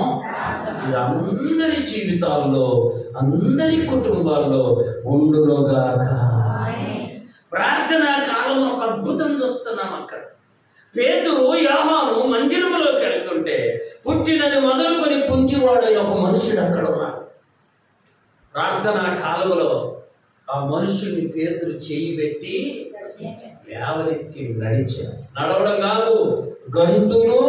ఇది అందరి జీవితాల్లో, అందరి కుటుంబాల్లో ఉండునుగాక. ప్రార్థనా కాలం ఒక అద్భుతం చూస్తున్నాం అక్కడ. పేతురు యోహాను మందిరంలోకి వెళ్తుంటే పుట్టినది మొదలుకొని కుంచివాడైన ఒక మనుషుడు అక్కడ ఉన్నాడు. ప్రార్థనా కాలంలో ఆ మనుషుని పేతురు చేయి పెట్టి లేవనెత్తి నడిచాడు. నడవడం కాదు, గంతులు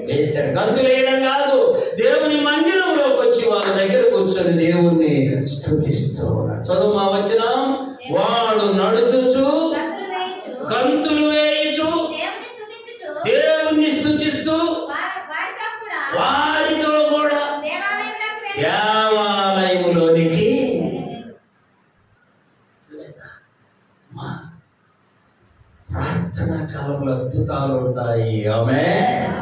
వేశాడు. గంతులు వేయడం కాదు, దేవుని మందిరంలోకి వచ్చి వాళ్ళ దగ్గర కూర్చొని దేవుణ్ణి స్తుతిస్తూ ఉన్నాడు. చదువు మా వచనం. వాడు నడుచుచు గంతులు వేయుచు దేవుణ్ణి స్తుతిస్తూ వారితో కూడా దేవాలయములోనికి. ప్రార్థనా కాలంలో అద్భుతాలు ఉంటాయి. ఆమేన్.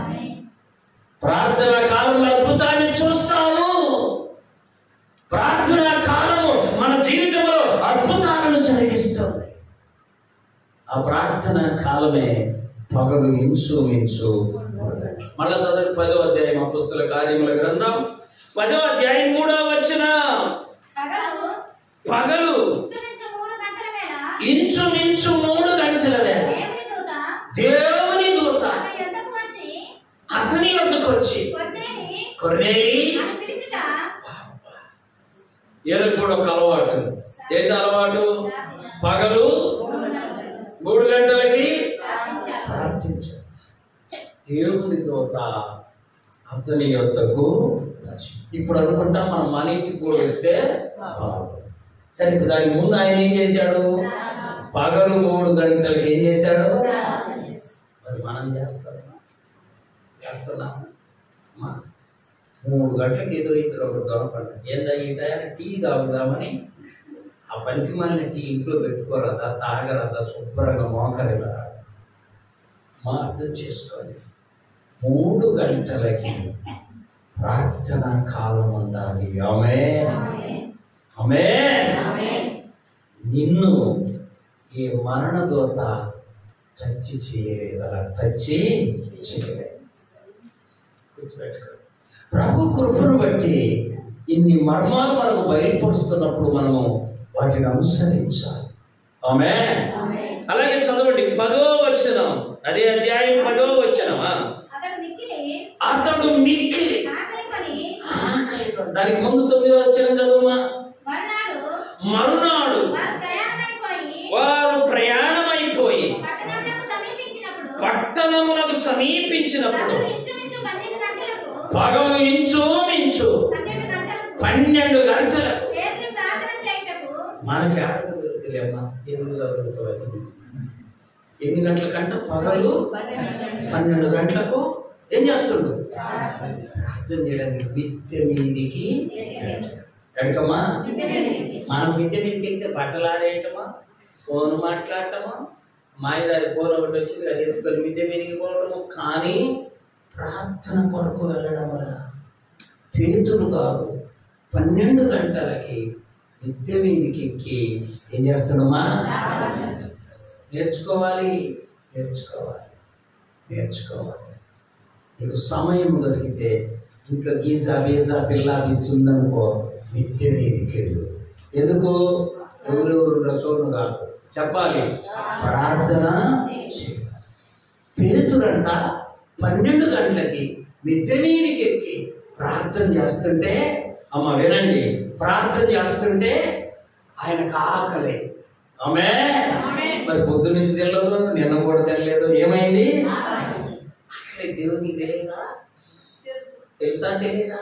ప్రార్థనా కాలంలో అద్భుతాన్ని చూస్తాము. ప్రార్థనా కాలము మన జీవితంలో అద్భుతాలను జరిగిస్తుంది. ఆ ప్రార్థనా కాలమే పగలు ఇంచుమించు. మళ్ళా చదువు 10వ అధ్యాయం అపొస్తలుల కార్యముల గ్రంథం 10వ అధ్యాయం 3వ వచనం. పగలు ఇంచుమించు 3 గంటల వేళ దేవుని దూత అతని వద్దకు వచ్చి కొర్నేలి ఈయనకు కూడా ఒక అలవాటు. ఏంటి అలవాటు? పగలు 3 గంటలకి ప్రార్థించారు. దేవుని దూత అతని యొద్దకు. ఇప్పుడు అనుకుంటా మనం మన ఇంటికి కూడా వస్తే సరే. ఇప్పుడు దానికి ముందు ఆయన ఏం చేశాడు? పగలు 3 గంటలకి ఏం చేశాడు? మరి మనం చేస్తున్నామా? 3 గంటలకు ఎదురైతే ఒకటి దొరకడు. ఏందా ఈ టైం టీ తాగుదామని ఆ పనికి మన టీ ఇంట్లో పెట్టుకోరదా, తాగరదా, శుభ్రంగా మోకరేలా అర్థం చేసుకోవాలి. 3 గంటలకి ప్రార్థనా కాలం ఉండాలి. ఆమేన్. ఆమేన్. నిన్ను ఈ మరణ దూత టచ్ చేయలేదు. అలా టచ్ చేయలేదు. ప్రభు కృపను బట్టి ఇన్ని మర్మాలు మనకు బయలుపరుస్తున్నప్పుడు మనము వాటిని అనుసరించాలి. ఆమేన్. అలాగే చదవండి 10వ వచనం. అదే అధ్యాయం 10వ వచనం. అతడు మిక్కిలి దానికి ముందు 9వ వచనం చదువుమా. మరునాడు వారు ప్రయాణమైపోయి పట్టణమునకు సమీపించినప్పుడు పగలు ఇంచుమించు 12 గంటలకు. మనకి ఆడకు దొరికిలేమ్మా. ఎందుకు చదువుకోవాలి? ఎన్ని గంటలకంట? పగలు 12 గంటలకు ఏం చేస్తుండ్రు? ప్రార్థన చేయడానికి మిద్దె మీదికి ఎడకమా. మనం మిద్దె మీదకి వెళ్తే బట్టలు ఆరేయటమా, ఫోన్ మాట్లాడటమా, మాయదారి ఫోన్ ఒకటి వచ్చింది అది ఎత్తుకొని మిద్దె మీదకి పోవడము. కానీ ప్రార్థన కొరకు వెళ్ళడం వల్ల పేతురు కాదు 12 గంటలకి మిద్దె మీదకి ఎక్కి ఏం చేస్తున్నామా? నేర్చుకోవాలి. నీకు సమయం దొరికితే ఇంట్లో గీజా వీజా పిల్ల బిస్సు ఉందనుకో, మిద్దె మీదకి వెళ్ళు. ఎందుకు? ఎవరెవరు చూడను కాదు, చెప్పాలి. ప్రార్థన. పేతురంట 12 గంటలకి మిద్దె మీదకి ఎక్కి ప్రార్థన చేస్తుంటే, అమ్మ వినండి, ప్రార్థన చేస్తుంటే ఆయనకు ఆకలి. ఆమేన్. మరి పొద్దు నుంచి తెలియదు, నిన్న కూడా తెలియదు. ఏమైంది? అసలే దేవునికి తెలియదా? తెలుసా? తెలియదా?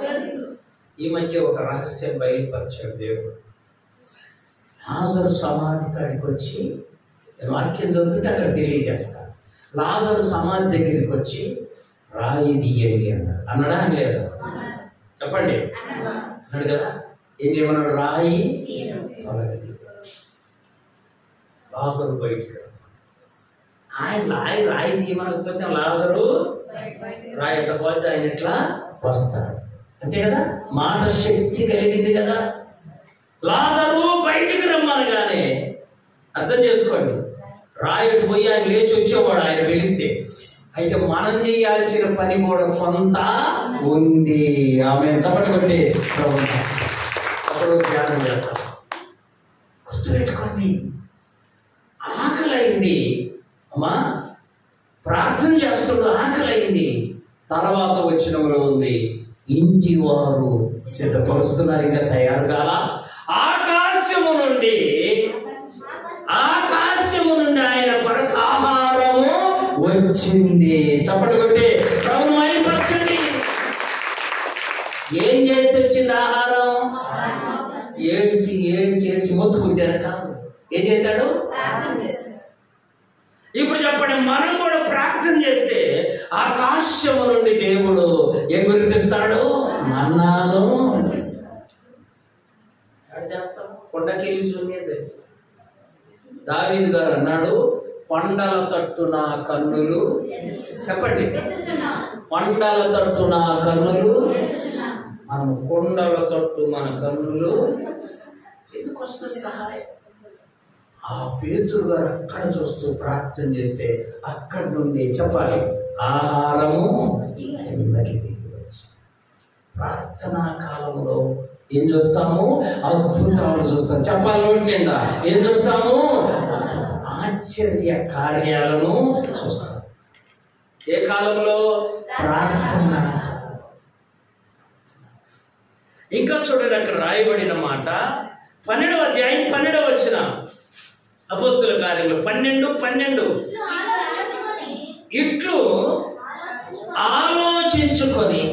ఈ మధ్య ఒక రహస్యం బయలుపరిచాడు దేవుడు. లాజరు సమాధి కాడికి వచ్చి, వాక్యం చదువుతుంటే అక్కడ తెలియజేస్తా. లాజరు సమాధి దగ్గరికి వచ్చి రాయి తీయండి అన్నాడు. అన్నాడా? అని లేదా? చెప్పండి. అన్నాడు కదా. ఏం చేయమన్నాడు? రాయి తొలగది. లాజరు బయటికి. ఆయన రాయి తీయమనకపోతే లాజరు రాయట పోతే ఆయన ఇట్లా వస్తాడు. అంతే కదా, మాట శక్తి కలిగింది కదా. లాజరు బయటికి రమ్మనగానే అర్థం చేసుకోండి, రాయుడు పోయి ఆయన లేచి వచ్చేవాడు ఆయన పిలిస్తే. అయితే మనం చేయాల్సిన పని కూడా కొంత ఉంది. ఆమె చప్పటి అప్పుడు ధ్యానం చేస్తాం. గుర్తుపెట్టుకోండి, ఆకలైంది అమ్మా, ప్రార్థన చేస్తుడు ఆకలైంది. తర్వాత వచ్చినలో ఉంది, ఇంటి వారు సిద్ధపరుస్తున్నారు, ఇంకా తయారు కాల. ఆకాశము నుండి ఆయన కొరకు ఆహారము వచ్చింది. చప్పటి కొట్టి ప్రభు మైపరచండి. ఏం చేస్తే వచ్చింది ఆహారం? ఏడ్చి ఏడ్చి ఏడ్చి మొత్తుకుంటారు కాదు, ఏం చేశాడు? ఇప్పుడు చెప్పండి, మనం కూడా ప్రార్థన చేస్తే ఆకాశము నుండి దేవుడు ఏం కురిపిస్తాడు? మన్నాను చేస్తాం. కొండకెళ్ళి చూడలేదు. దావీదు గారు అన్నాడు, కొండల తట్టు నా కన్నులు, చెప్పండి, కొండల తట్టు నా కన్నులు. మనం కొండల తట్టు మన కన్నులు ఎందుకు వస్తుంది సహాయం? ఆ పేతురు గారు అక్కడ చూస్తూ ప్రార్థన చేస్తే అక్కడి నుండి చెప్పాలి, ఆహారము దిగి వచ్చి. ప్రార్థనా కాలంలో ఏం చూస్తాము? అద్భుతాలు చూస్తాం. చెప్పాలి నోటి నిండా, ఏం చూస్తాము? ఆశ్చర్య కార్యాలను చూస్తాం. ఏ కాలంలో? ప్రార్థన. ఇంకా చూడండి, అక్కడ రాయబడిన మాట 12వ అధ్యాయం 12వ వచనం, అపోస్తలుల కార్యములు 12:12. ఇట్లు ఆలోచించుకొని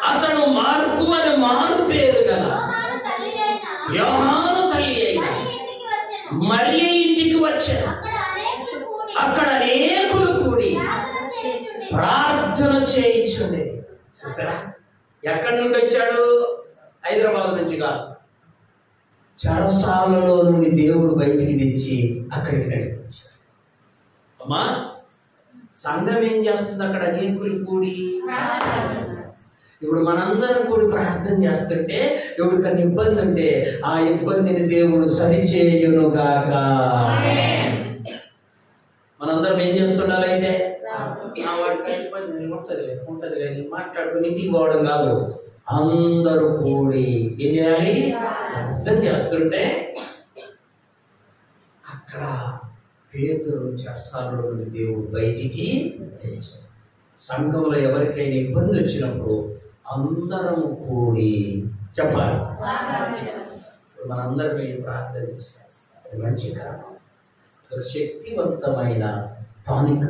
అతడు మార్కు అని మారు పేరు గల యోహాను తల్లి అయిన మరియ ఇంటికి వచ్చారు. అక్కడ అనేకులు కూడి ప్రార్థన చేయించుండే. చూసారా, ఎక్కడి నుండి వచ్చాడు? హైదరాబాద్ నుంచి కాదు, చెరసాలలో నుండి దేవుడు బయటికి తెచ్చి అక్కడికి నడిపించాడు. అమ్మా, సంఘం ఏం చేస్తుంది? అక్కడ అనేకులు కూడి. ఇప్పుడు మనందరం కూడి ప్రార్థన చేస్తుంటే ఎవరికన్నా ఇబ్బంది ఉంటే ఆ ఇబ్బందిని దేవుడు సరిచేయునుగాక. మనందరం ఏం చేస్తున్నారు? అయితే వాడికి ఇబ్బంది ఉంటది మాట్లాడుకుని ఇంటికి పోవడం కాదు, అందరూ కూడి ఏం చేయాలి? ప్రార్థన చేస్తుంటే అక్కడ పేతురు చెరసాలలో నుండి దేవుడు బయటికి తెచ్చాడు. సంఘంలో ఎవరికైనా ఇబ్బంది వచ్చినప్పుడు అందరము కూడి చెప్పాలి. మనందరం ప్రార్థన చేస్తాం. మంచి కారణం, శక్తివంతమైన టానిక్.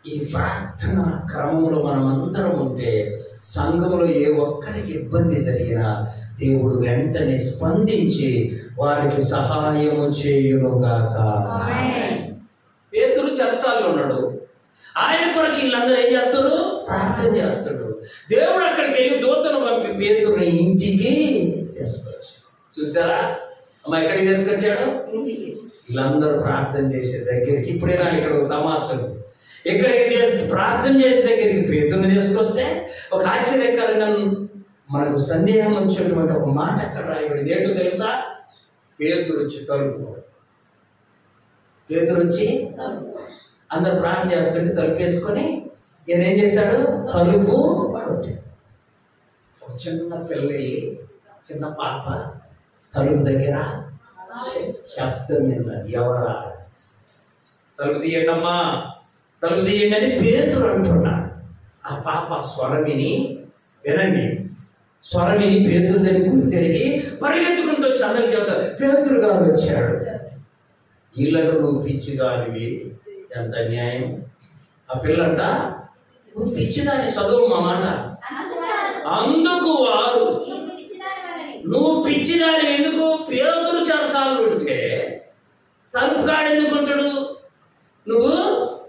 ఈ ప్రార్థన క్రమంలో మనం అందరం ఉంటే సంఘంలో ఏ ఒక్కరికి ఇబ్బంది జరిగినా దేవుడు వెంటనే స్పందించి వారికి సహాయము చేయునుగాక. పేతురు చెరసాల్లో ఉన్నాడు, ఆయన కొరకు వీళ్ళందరూ ఏం చేస్తారు? ప్రార్థన చేస్తాడు. దేవుడు అక్కడికి వెళ్ళి దూతను పంపి పేతురుని ఇంటికి తీసుకొచ్చాడు. చూసారా అమ్మ, ఎక్కడికి తీసుకొచ్చాడు? వీళ్ళందరూ ప్రార్థన చేసే దగ్గరికి. ఇప్పుడైనా ఇక్కడ తమాషలు, ఎక్కడికి ప్రార్థన చేసే దగ్గరికి పేతురుని తీసుకొస్తే ఒక ఆశ్చర్యకరంగా మనకు సందేహం వచ్చేటువంటి ఒక మాట అక్కడ రాయబడింది. ఏంటో తెలుసా? పేతురు వచ్చి తలుపు, పేతురు వచ్చి అందరు ప్రార్థన చేస్తుంటే తలుపు వేసుకొని ఈయన ఏం చేశాడు? తలుపు. ఒక చిన్న పిల్ల, చిన్న పాప తలుపు దగ్గర శబ్దం విన్నది. ఎవరా? తలుపు తీయండి అమ్మా, తలుపు తీయండి అని పేతురు అంటున్నాడు. ఆ పాప స్వరమిని వినండి, స్వరమిని పేతురు దగ్గర గుర్తిరిగి పరిగెత్తుకుంటూ వచ్చి అందరికి చెప్తారు, పేతురు గారు వచ్చాడు. వీళ్ళకు నువ్వు పిచ్చిదానివి, ఎంత అన్యాయం. ఆ పిల్లంట, నువ్వు పిచ్చిదాని, చదువు మా మాట. అందుకు వారు, నువ్వు పిచ్చిదాని ఎందుకు? పేతురు చెరసాలు ఉంటే తలుపు కాడు ఎందుకుంటాడు? నువ్వు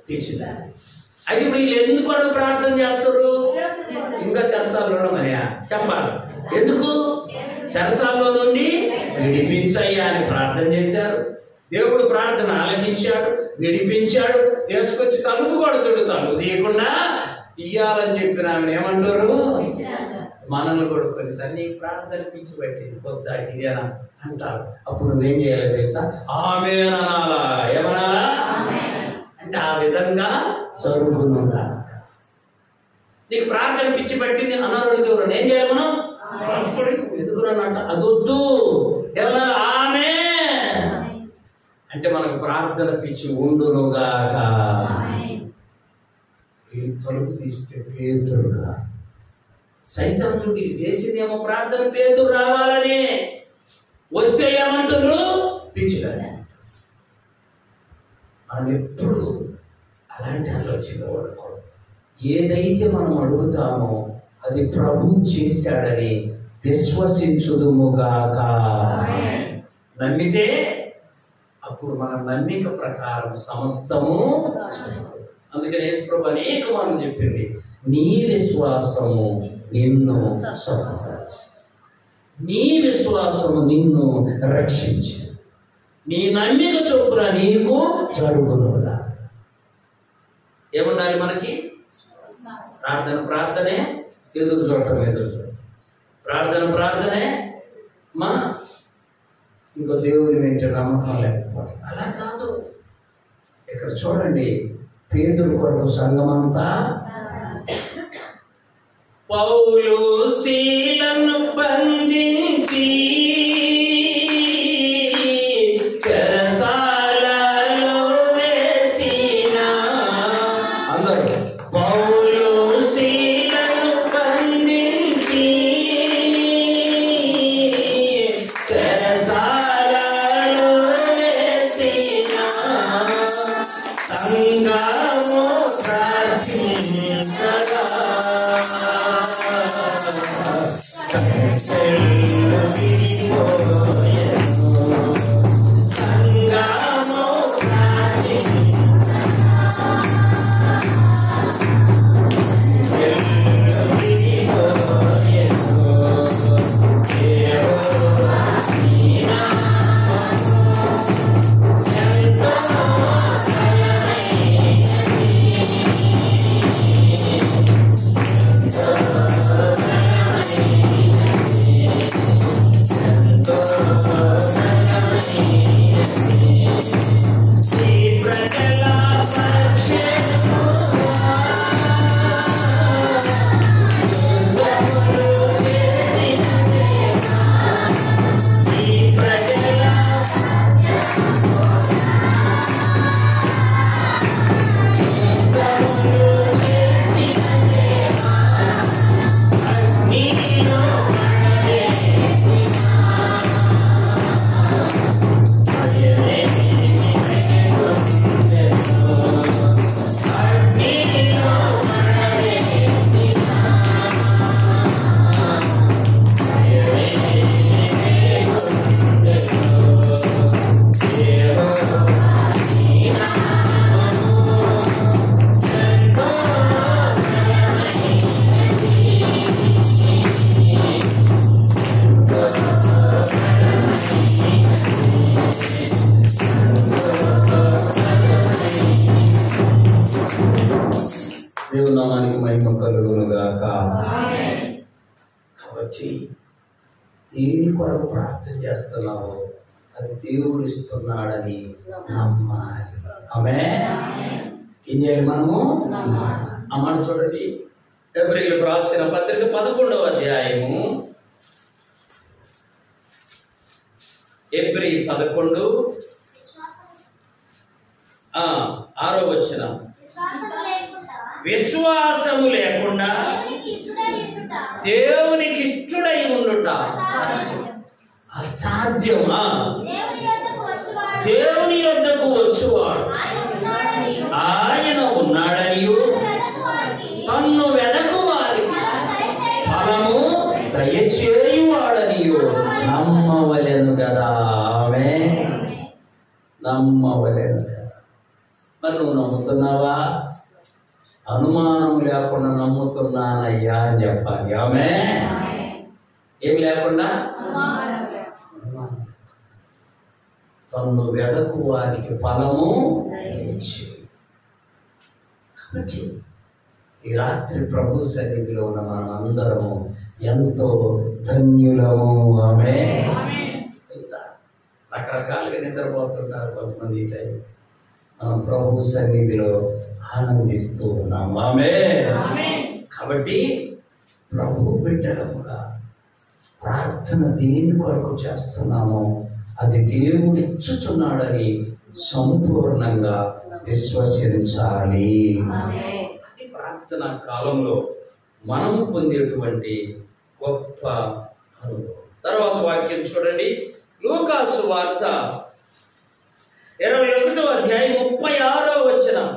పిచ్చిదాని. అయితే ఇప్పుడు వీళ్ళు ఎందుకు వరకు ప్రార్థన చేస్తారు? ఇంకా చెరసాల్లో ఉండమని చెప్పాలి. ఎందుకు? చెరసాల్లో నుండి విడిపించయ్యా అని ప్రార్థన చేశారు. దేవుడు ప్రార్థన ఆలకించాడు, విడిపించాడు, తీసుకొచ్చి తలుపు కొడుతుడు. తలుపు తీయకుండా తీయాలని చెప్పిన ఆమెను ఏమంటారు? మనల్ని కూడా కొన్నిసారి నీ ప్రార్థన పిచ్చి పెట్టింది పొద్దాకి ఇదేనా అంటారు. అప్పుడు నువ్వేం చేయాలి తెలుసా? ఆమేన్ అనాలా. ఏమనాలా? అంటే ఆ విధంగా జరుగునుగా. నీకు ప్రార్థన పిచ్చి పెట్టింది అనారోగ్యం ఎవరు ఏం చేయాలి మనం? అప్పుడు ఎదుగునంట అదొద్దు. ఏమన్నా? ఆమేన్ అంటే మనకు ప్రార్థన పిచ్చి ఉండునుగాక. ఈ తలుపు తీస్తే పేతురుగా సైతం చుట్టూ చేసిందేమో ప్రార్థన పేతురు రావాలని. వస్తే ఏమంటారు? పిచ్చిగా. మనం ఎప్పుడు అలాంటి ఆలోచన వాడుకోవడం. ఏదైతే మనం అడుగుతామో అది ప్రభు చేశాడని విశ్వసించుదుముగాక. నమ్మితే అప్పుడు మన నమ్మిక ప్రకారం సమస్తము. అందుకని యేసు ప్రభు అనేక మార్లు చెప్పింది, నీ విశ్వాసము నిన్ను స్వస్థపరచు, నీ విశ్వాసము నిన్ను రక్షించు, నీ నమ్మిక చొప్పున నీకు జరుగునుగా. ఏముండాలి మనకి? ప్రార్థనే, ఎదురు చూడటం, ప్రార్థనే మా ఇంకో దేవుని వెంట నమ్మకం లేకపోవడం. అలా కాదు. ఇక్కడ చూడండి, పేతురు కొరకు సంఘమంతా పౌలు శీలను బంధించి చెరసాలలో వేసిన అందరూ పౌలు శీలను బంధించి చెరసాలలో వేసిన సంఘము ప్రార్థించగా దేవుని నామానికి మహిమ కలుగునుగాక. కాబట్టి దేని కొరకు ప్రార్థన చేస్తున్నావో అది దేవుడు ఇస్తున్నాడని నమ్మాలి. ఆమేన్. ఏం చేయాలి మనము? అమ్మాట చూడండి, హెబ్రీయులకు రాసిన పత్రిక 11వ అధ్యాయము, హెబ్రీ 11 6వ వచనం. విశ్వాసము లేకుండా దేవునికి ఇష్టడై ఉండుట అసాధ్యమా? దేవుని యొద్దకు వచ్చువాడు ఆయన ఉన్నాడనియు తన్ను వెదకు వారికి ఫలము దయచేయువాడనియు నమ్మవలెను కదా. ఆమేన్. నమ్మవలెను కదా. మరి నువ్వు నమ్ముతున్నావా? అనుమానం లేకుండా నమ్ముతున్నానయ్యా అని చెప్పాలి. ఆమేన్. ఏమి లేకుండా? తన్ను వెదకు వారికి ఫలము. కాబట్టి ఈ రాత్రి ప్రభు సన్నిధిలో ఉన్న మనం అందరము ఎంతో ధన్యులము. ఆమేన్. రకరకాలుగా నిద్రపోతుంటారు కొంతమంది. ఈ టైం మనం ప్రభు సన్నిధిలో ఆనందిస్తూ ఉన్నాం. ఆమేన్. కాబట్టి ప్రభు బిడ్డలముగా ప్రార్థన దేని కొరకు చేస్తున్నామో అది దేవుడు ఇచ్చుచున్నాడని సంపూర్ణంగా విశ్వసించాలి. అది ప్రార్థన కాలంలో మనము పొందేటువంటి గొప్ప అనుభవం. తర్వాత వాక్యం చూడండి, లూకాసు వార్త 21వ అధ్యాయం 36వ వచనం.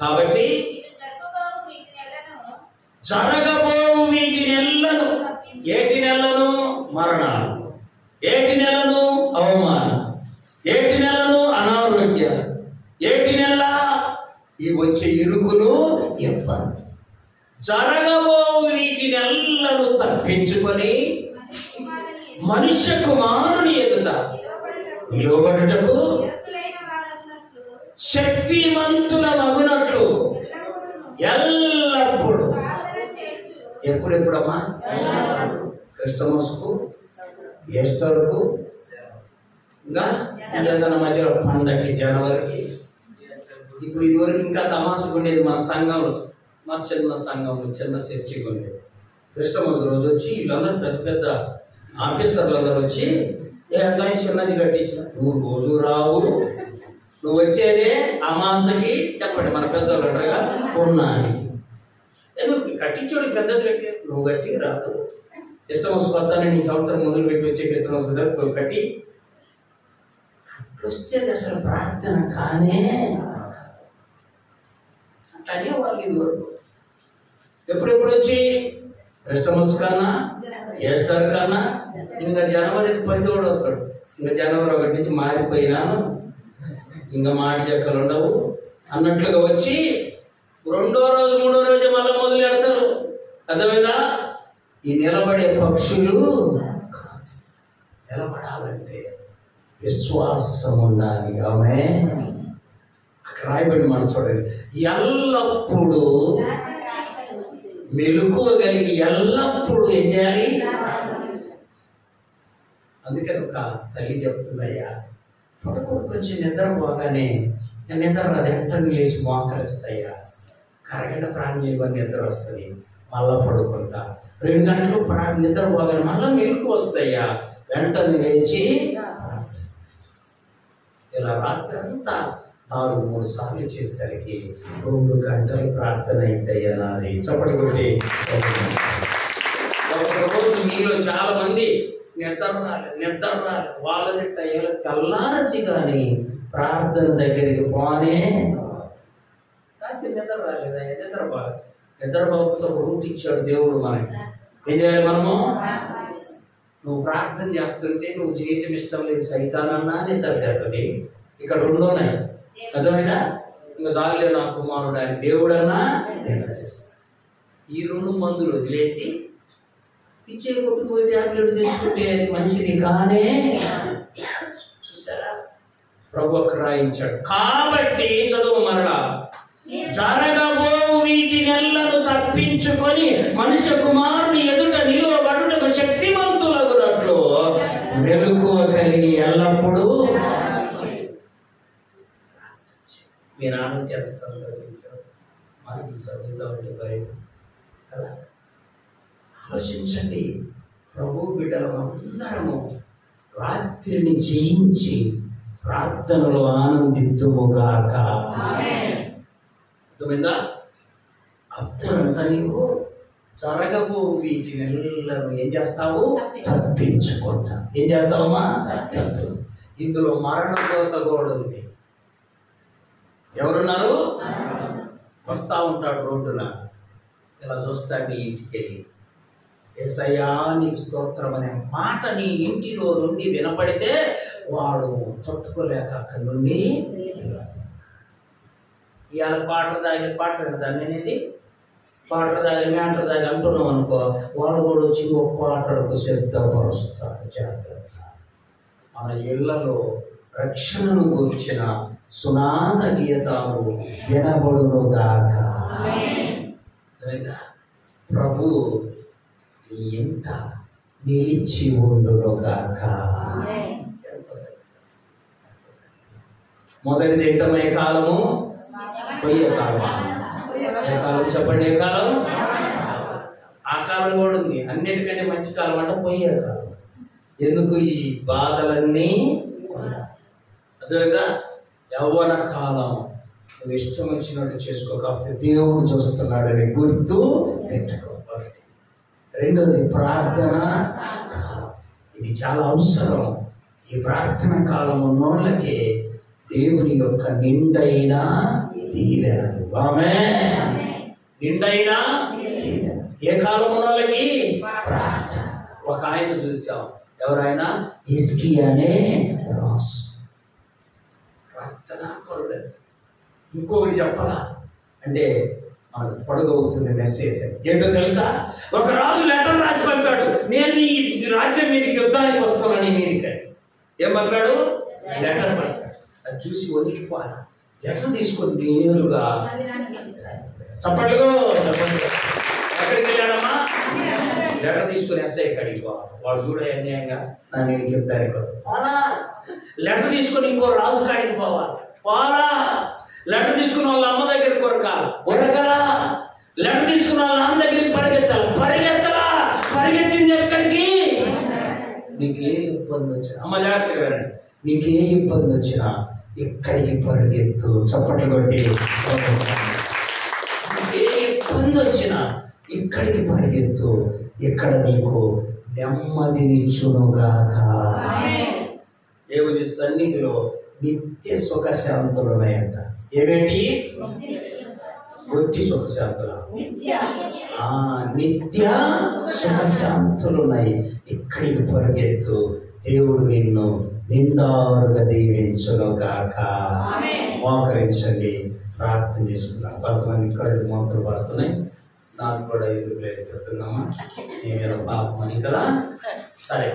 కాబట్టి జరగబోవు వీటి నెలను, ఏటి నెలను? మరణాలు. ఏటి నెలను? అవమానం. ఏటి నెలను? అనారోగ్యం. ఏటి నెల? ఈ వచ్చే ఇరుకులు, ఇబ్బంది. జరగబోవు వీటి నెలను తప్పించుకొని మనుష్య కుమారుని ఎదుట నిలబడుటకు శక్తిమంతుల మగునట్లు ఎల్లప్పుడు. ఎప్పుడెప్పుడమ్మా? క్రిస్టమస్కు, ఈస్టర్కు, ఇంకా ఏదైనా మధ్యలో పండగకి, జనవరికి. ఇప్పుడు ఇదివరకు ఇంకా తమాషకు ఉండేది మన సంఘంలో, మా చిన్న సంఘంలో, చిన్న చర్చికి ఉండేది. క్రిస్టమస్ రోజు వచ్చి వీళ్ళందరూ పెద్ద పెద్ద ఆఫీసర్లు అందరూ వచ్చి ఏదైనా చిన్నది కట్టించిన, నువ్వు రోజు రావు, నువ్వు వచ్చేదే అమాసకి, చెప్పండి మన పెద్దవాళ్ళు అంటారుగా, పున్నానికి. ఎందుకు కట్టించోడు పెద్దది కట్టి, నువ్వు కట్టి రాదు. క్రిస్టమస్ వద్దాన్ని నీ సంవత్సరం మొదలు పెట్టి వచ్చే క్రిస్టమస్ కట్టి వస్తే అసలు ప్రార్థన కానే అట్లాగే వాళ్ళు ఇదివరకు. ఎప్పుడెప్పుడు వచ్చి క్రిస్టమస్ కన్నా, ఈస్టర్ కన్నా, ఇంకా జనవరికి 10 వస్తాడు. ఇంకా జనవరి 1 నుంచి మారిపోయినాను, ఇంకా మాటి చెక్కలు ఉండవు అన్నట్లుగా వచ్చి 2వ రోజు 3వ రోజు మళ్ళీ మొదలు పెడతారు. అర్థమైందా? ఈ నిలబడే పక్షులు నిలబడాలంటే విశ్వాసం ఉండాలి. ఆమేన్. అక్కడ రాయబడి మనం చూడండి, ఎల్లప్పుడూ మెలకువగలిగి ఎల్లప్పుడూ ఏం చేయాలి? అందుకని ఒక తల్లి చెప్తుందయ్యా, పడుకోడికి వచ్చి నిద్రపోగానే నిద్ర రాదు, వెంటనే లేచి మోకరిస్తాయ్యా, కరగంట ప్రాణం చేయమని నిద్ర వస్తుంది, మళ్ళా పడుకుంటా. 2 గంటలు నిద్రపోగానే మళ్ళీ మెలకు వస్తాయ్యా, వెంటనే లేచి. ఇలా రాత్రి అంతా 4-3 సార్లు చేసేసరికి 2 గంటలు ప్రార్థన అయిద్దయ్యా నాది. చప్పటి కొట్టి. ఒకరోజు మీలో చాలా మంది నిద్ర రాలేదు వాళ్ళని టైంలో తెల్లారద్ది కానీ ప్రార్థన దగ్గరికి పోనే రాత్రి నిద్ర రాలేదా? నిద్రపోతే ఒక రూట్ ఇచ్చాడు దేవుడు మనకి. ఏం చేయాలి మనము? నువ్వు ప్రార్థన చేస్తుంటే నువ్వు చేయటం ఇష్టం లేదు, సైతానన్నా నిద్ర తెస్తుంది. ఇక్కడ 2 ఉన్నాయి. అర్థమైనా? ఇంకా చాలే నా కుమారుడు అని దేవుడన్నా నిద్రేస్తాడు. ఈ 2 మందులు వదిలేసి పిచ్చే కొట్టుకుపోయి ట్యాబ్లెట్ తీసుకుంటే అది మంచిది కానే. చూసారా? ప్రభు అక్కడ రాయించాడు. కాబట్టి చదువు మరలా, జరగబో వీటి నెలను తప్పించుకొని మనుష్య కుమారుని ఎదుట నిలువబడుటకు శక్తిమంతులగునట్లు మెలకువ కలిగి ఎల్లప్పుడూ. మీరు ఆరోగ్య సంతోషించారు, మనకి చదువుతా ఉంటే భయం కదా. ఆలోచించండి, ప్రభు బిడ్డలు అందరము రాత్రిని జయించి ప్రార్థనలో ఆనందిద్దుముగాక. అర్థమైందా? అప్పుడంతా నీవు జరగబో వీటి నెలను ఏం చేస్తావు? తప్పించుకుంటా. ఏం చేస్తావమ్మా? ఇందులో మరణం కోత కూడా ఉంది. ఎవరున్నారు? వస్తా ఉంటాడు రోడ్డున, ఇలా చూస్తాడు నీ ఇంటికి వెళ్ళి, యేసయ్యా నీకు స్తోత్రం అనే మాట నీ ఇంటిలో నుండి వినపడితే వాడు తట్టుకోలేక అక్కడి నుండి ఇవాళ పాటలు దాన్ని అనేది పాటలు దాగి మ్యాటర్ దాగి అంటున్నాం అనుకో, వాడు కూడా వచ్చి ఒక పాటలకు సిద్ధపరుస్తాడు. జాగ్రత్త. మన ఇళ్లలో రక్షణను గూర్చిన సునాద గీతాలు వినబడునుగాక. ప్రభు నీ ఇంట నిలిచి ఉండునుగాక. మొదటిది ఏంటమే కాలము, పోయే కాలం. ఏ కాలం చెప్పండి? ఏ కాలం? ఆ కాలం కూడా ఉంది. అన్నిటికంటే మంచి కాలం అంటే పోయే కాలం. ఎందుకు ఈ బాధలన్నీ? అదేగా యవ్వన కాలం నువ్వు ఇష్టం వచ్చినట్టు చేసుకో, కాకపోతే దేవుడు చూస్తున్నాడని గుర్తు పెట్టుకో. ఒకటి. రెండోది ప్రార్థన కాలం. ఇది చాలా అవసరం. ఈ ప్రార్థన కాలం ఉన్నోళ్ళకి దేవుని యొక్క నిండైన దీవెనలు. ఆమేన్. నిండైన దీవెన. ఏ కాలం ఉన్న వాళ్ళకి? ప్రార్థన. ఒక ఆయన చూసాం. ఎవరైనా? హిజ్కియానే రాజు. ప్రార్థన పరుడు. ఇంకొకటి చెప్పాలా అంటే మనకు పొడగవుతుంది మెసేజ్. ఏంటో తెలుసా? ఒక రాజు లెటర్ రాసి పంపాడు, నేను ఈ రాజ్యం మీదకి యుద్ధానికి వస్తున్నాను మీదకి. ఏం పంపాడు? లెటర్ పంపాడు. అది చూసి వణికిపోయాను. లెటర్ తీసుకొని నేరుగా చప్పట్లుగో చెప్పండి. ఎక్కడికి వెళ్ళాడమ్మా? లెటర్ తీసుకుని ఎస్ఐ కాడికి పోవాలి. వాడు చూడ అన్యాయంగా నేను యుద్ధానికి పోవాలా? లెటర్ తీసుకొని ఇంకో రాజు కాడికి పోవాలి. పోవాలా? లెటర్ తీసుకున్న వాళ్ళ అమ్మ దగ్గర ఉరకలా? లెటర్ తీసుకున్న వాళ్ళ అమ్మ దగ్గరికి పరిగెత్తలా? పరిగెత్తింది ఎక్కడికి? నీకే ఇబ్బంది వచ్చినా, అమ్మ జాగ్రత్తగా వెళ్ళండి, నీకే ఇబ్బంది వచ్చినా ఎక్కడికి పరిగెత్తు. చప్పట్లు కొట్టి. ఏ ఇబ్బంది వచ్చినా ఎక్కడికి పరిగెత్తు, ఎక్కడ నీకు నెమ్మదినిచ్చునుగాక. దేవుని సన్నిధిలో నిత్య సుఖశాంతులు ఉన్నాయంట. ఏమేంటి? ఒట్టి సుఖశాంతులు, నిత్య సుఖశాంతులు ఉన్నాయి. ఎక్కడికి పరిగెత్తు, దేవుడు నిన్ను నిండారుగా దీవించునుగాక. మోకరించండి, ప్రార్థన చేస్తున్నాం. కొంతమంది కళ్ళు మూతలు పడుతున్నాయి. నాకు కూడా ఎదురు లేదు చెప్తున్నామా, నేను పాపం అని కదా. సరే.